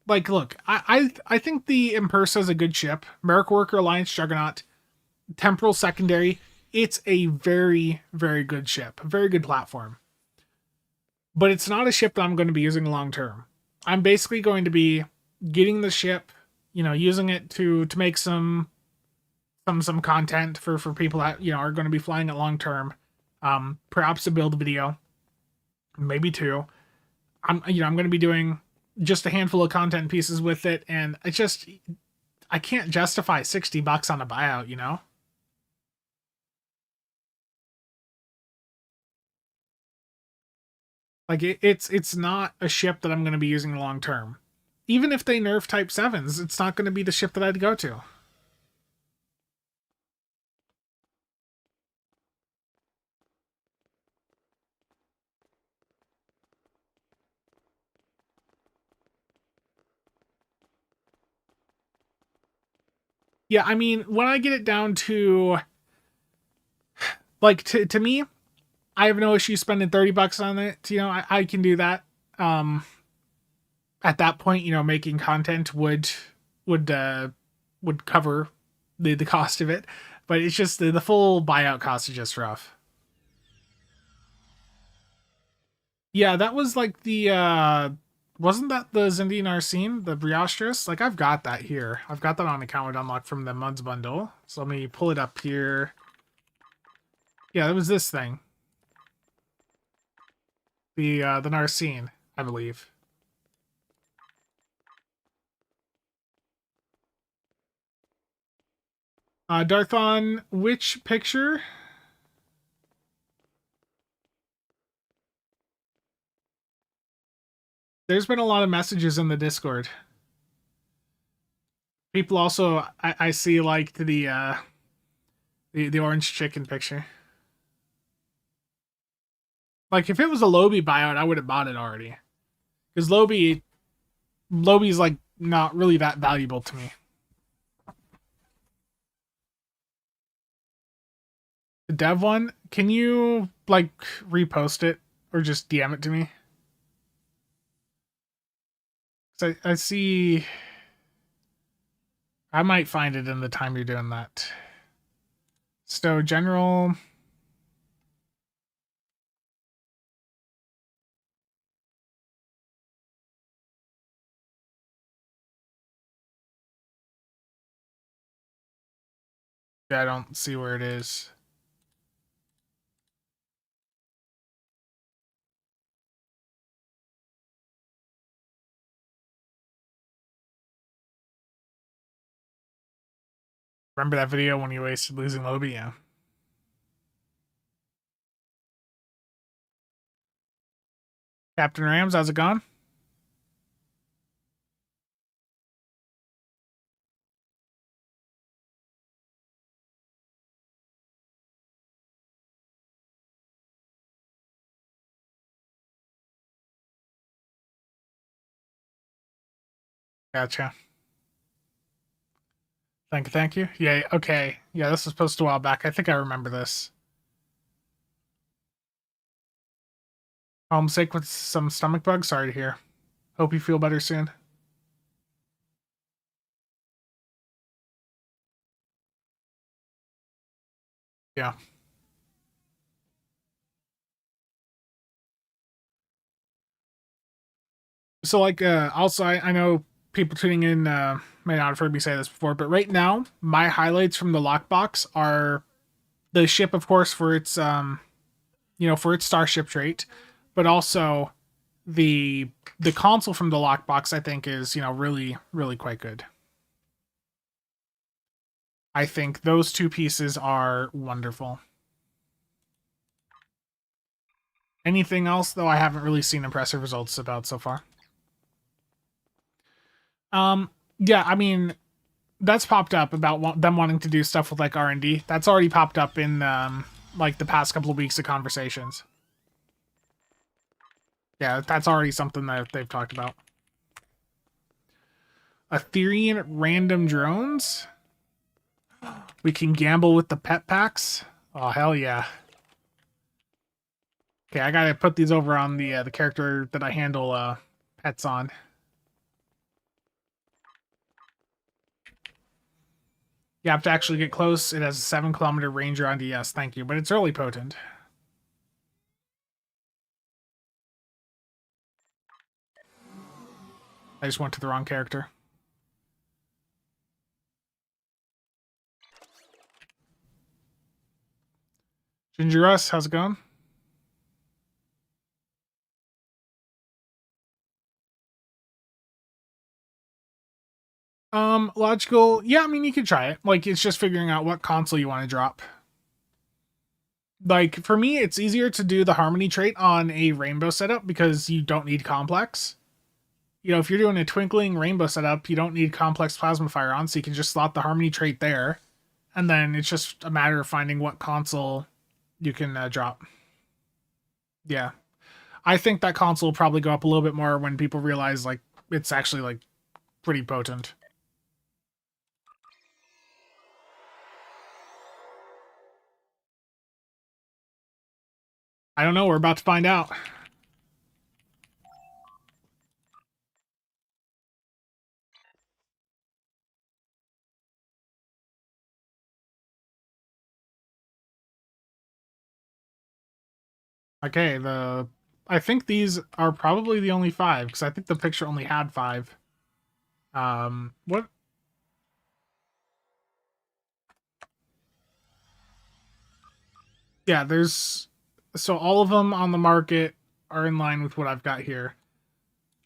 like, look, I think the Impersa is a good ship. Merrick Worker, Alliance Juggernaut, Temporal Secondary, it's a very, very good ship. A very good platform. But it's not a ship that I'm going to be using long term. I'm basically going to be getting the ship, you know, using it to make some content for people that, you know, are going to be flying it long term. Perhaps a build video, maybe two. I'm going to be doing just a handful of content pieces with it, and I can't justify $60 on a buyout, you know. Like, it's not a ship that I'm going to be using long term. Even if they nerf Type 7s, it's not going to be the ship that I'd go to. Yeah, I mean, when I get it down to, like, to me, I have no issue spending $30 on it. You know, I can do that. At that point, you know, making content would cover the cost of it, but it's just the full buyout cost is just rough. Yeah, that was like the wasn't that the Zindian Arsene, the Briostris? Like, I've got that here. I've got that on account with unlock from the Muds bundle. So let me pull it up here. Yeah, it was this thing. The Narsene, I believe. Darthon, which picture? There's been a lot of messages in the Discord. People also, I see, liked the orange chicken picture. Like, if it was a Lobby buyout, I would have bought it already. Because Lobby's, like, not really that valuable to me. The dev one, can you, like, repost it? Or just DM it to me? I see... I might find it in the time you're doing that. Stowe General... I don't see where it is. Remember that video when you wasted losing Lobby? Yeah. Captain Rams, how's it going? Gotcha. Thank you. Yeah, okay. Yeah, this was posted a while back. I think I remember this. Homesick with some stomach bugs? Sorry to hear. Hope you feel better soon. Yeah. So, like, also, I know people tuning in may not have heard me say this before, but right now, my highlights from the lockbox are the ship, of course, for its, for its starship trait, but also the console from the lockbox, I think, is, really, really quite good. I think those two pieces are wonderful. Anything else, though, I haven't really seen impressive results about so far. Yeah, I mean, that's popped up about them wanting to do stuff with like R&D. That's already popped up in like the past couple of weeks of conversations. Yeah, that's already something that they've talked about. Aetherian random drones. We can gamble with the pet packs. Oh hell yeah. Okay, I gotta put these over on the character that I handle pets on. You have to actually get close. It has a 7-kilometer range around DS. Thank you, but it's really potent. I just went to the wrong character. Ginger Russ, how's it going? Logical. Yeah, I mean, you could try it. Like, it's just figuring out what console you want to drop. Like, for me, it's easier to do the Harmony trait on a Rainbow setup because you don't need Complex. You know, if you're doing a Twinkling Rainbow setup, you don't need Complex Plasma Fire on, so you can just slot the Harmony trait there. And then it's just a matter of finding what console you can drop. Yeah. I think that console will probably go up a little bit more when people realize, like, it's actually, like, pretty potent. I don't know. We're about to find out. Okay, I think these are probably the only 5, because I think the picture only had 5. What? Yeah, so all of them on the market are in line with what I've got here.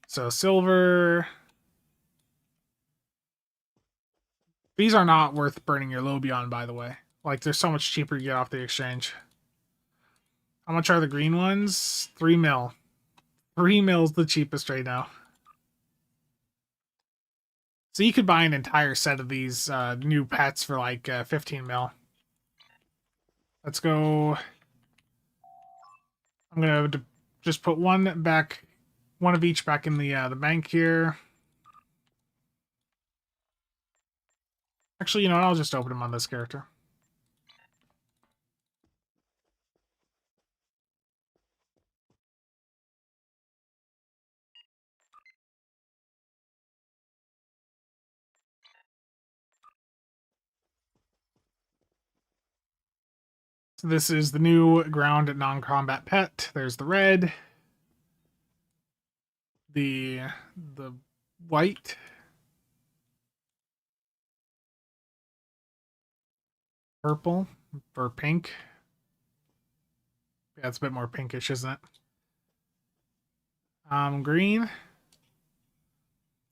So silver. These are not worth burning your Lobby on, by the way. Like, they're so much cheaper to get off the exchange. How much are the green ones? 3 mil. 3 mil's the cheapest right now. So you could buy an entire set of these new pets for like 15 mil. Let's go. I'm gonna just put one of each back in the bank here. Actually, you know what? I'll just open them on this character. So this is the new ground non-combat pet. There's the red, the white, purple, or pink. Yeah, it's a bit more pinkish, isn't it? Green.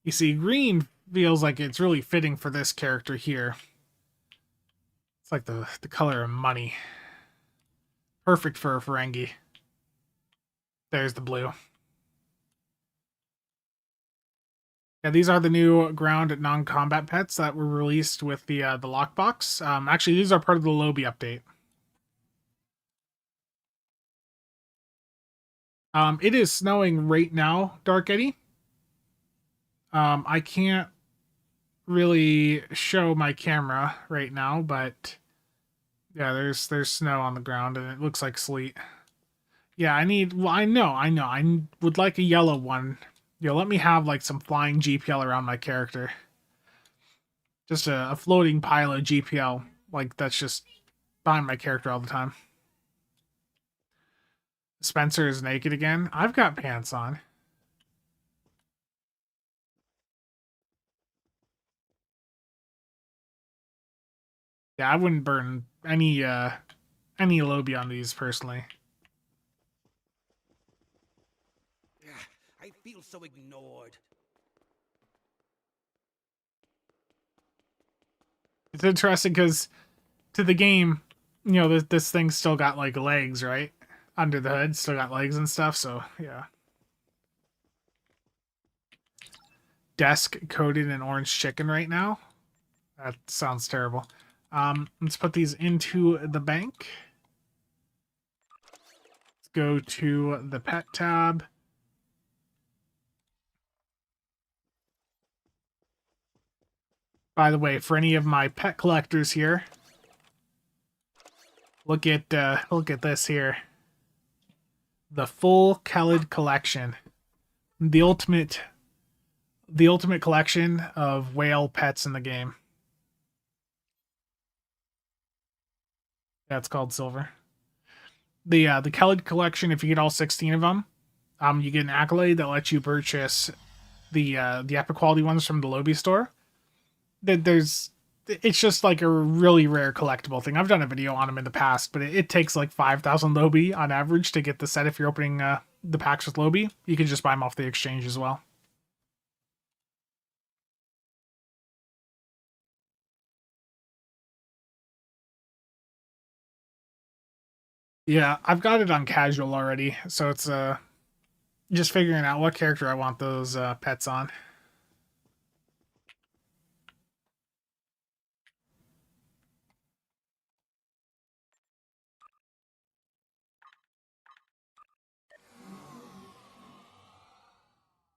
You see, green feels like it's really fitting for this character here. It's like the color of money. Perfect for a Ferengi. There's the blue. Yeah, these are the new ground non-combat pets that were released with the lockbox. Actually, these are part of the Lobby update. It is snowing right now, Dark Eddie. I can't really show my camera right now, but yeah, there's snow on the ground and it looks like sleet. Yeah, I know. I would like a yellow one. You know, let me have like some flying GPL around my character. Just a floating pile of GPL. Like, that's just behind my character all the time. Spencer is naked again. I've got pants on. Yeah, I wouldn't burn any Lobby on these personally. I feel so ignored. It's interesting because to the game, you know, this thing's still got like legs, right? Under the hood, still got legs and stuff, so yeah. desk coated in orange chicken right now. That sounds terrible. Let's put these into the bank. Let's go to the pet tab. By the way, for any of my pet collectors here, look at this here. The full Kelid collection. The ultimate collection of whale pets in the game. That's called silver. The Kelid collection, if you get all 16 of them, you get an accolade that lets you purchase the epic quality ones from the Lobby store. It's just like a really rare collectible thing. I've done a video on them in the past, but it takes like 5,000 Lobby on average to get the set if you're opening the packs with Lobby. You can just buy them off the exchange as well. Yeah, I've got it on casual already, so it's just figuring out what character I want those pets on.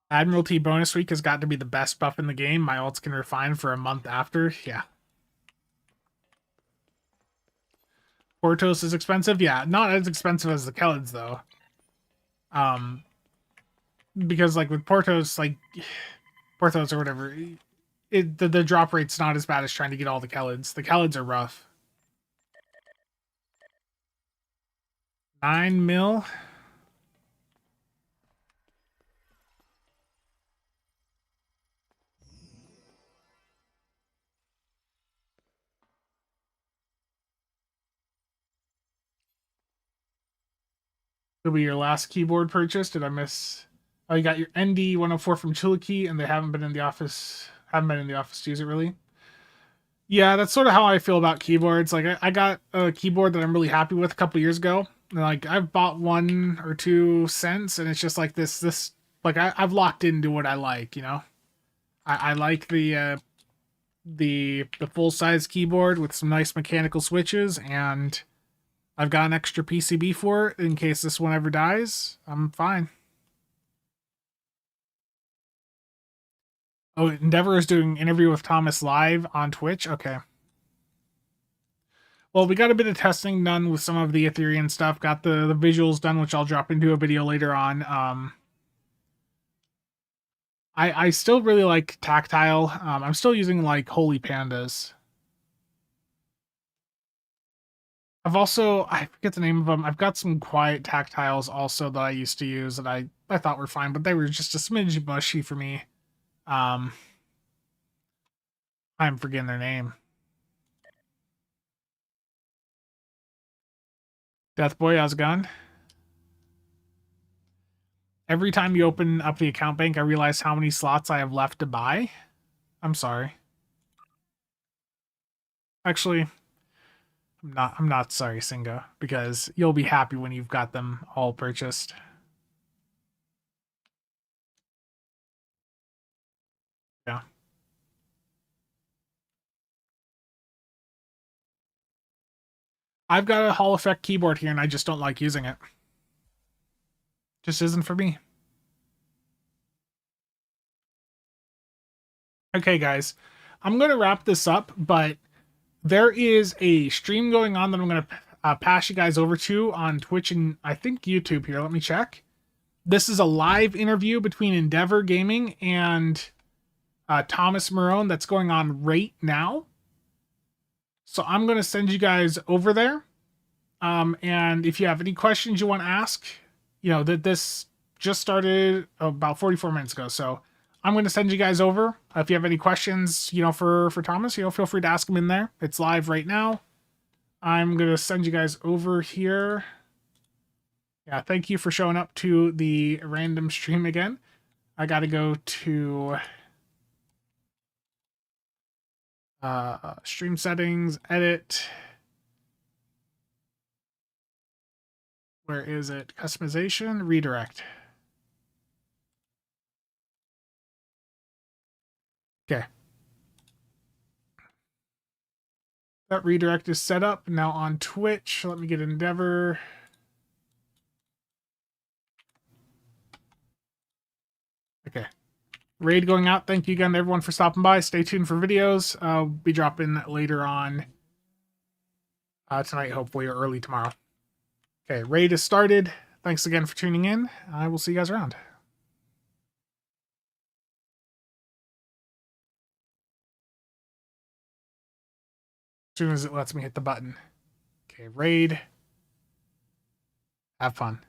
Admiralty bonus week has got to be the best buff in the game. My ults can refine for a month after. Yeah. Portos is expensive. Yeah, not as expensive as the Kelids though. Because like with Portos, like Portos or whatever, the drop rate's not as bad as trying to get all the Kelids. The Kelids are rough. 9 mil. It'll be your last keyboard purchase. Did I miss? Oh, you got your ND104 from Chiliki, and they haven't been in the office. Haven't been in the office to use it really. Yeah, that's sort of how I feel about keyboards. Like I got a keyboard that I'm really happy with a couple years ago. And like I've bought one or two since, and it's just like this. Like I've locked into what I like. You know, I like the full size keyboard with some nice mechanical switches, and I've got an extra PCB for it in case this one ever dies. I'm fine. Oh, Endeavor is doing interview with Thomas live on Twitch. Okay. Well, we got a bit of testing done with some of the Aetherian stuff. Got the visuals done, which I'll drop into a video later on. I still really like tactile. I'm still using like Holy Pandas. I forget the name of them. I've got some quiet tactiles also that I used to use that I thought were fine, but they were just a smidge mushy for me. I'm forgetting their name. Death Boy, how's it going? Every time you open up the account bank, I realize how many slots I have left to buy. I'm sorry. Actually, I'm not sorry, Singo, because you'll be happy when you've got them all purchased. Yeah. I've got a Hall Effect keyboard here and I just don't like using it. Just isn't for me. Okay, guys. I'm going to wrap this up, but there is a stream going on that I'm going to pass you guys over to on Twitch and I think YouTube here. Let me check. This is a live interview between Endeavor Gaming and Thomas Marone that's going on right now. So I'm going to send you guys over there. And if you have any questions you want to ask, you know, that this just started about 44 minutes ago. So I'm going to send you guys over. If you have any questions, you know, for Thomas, you know, feel free to ask him in there. It's live right now. I'm going to send you guys over here. Yeah, thank you for showing up to the random stream again. I got to go to stream settings, edit. Where is it? Customization, redirect. That redirect is set up. Now on Twitch, let me get Endeavor. Okay. Raid going out. Thank you again to everyone for stopping by. Stay tuned for videos. I'll be dropping later on tonight, hopefully, or early tomorrow. Okay, raid is started. Thanks again for tuning in. I will see you guys around. As soon as it lets me hit the button. Okay, raid. Have fun.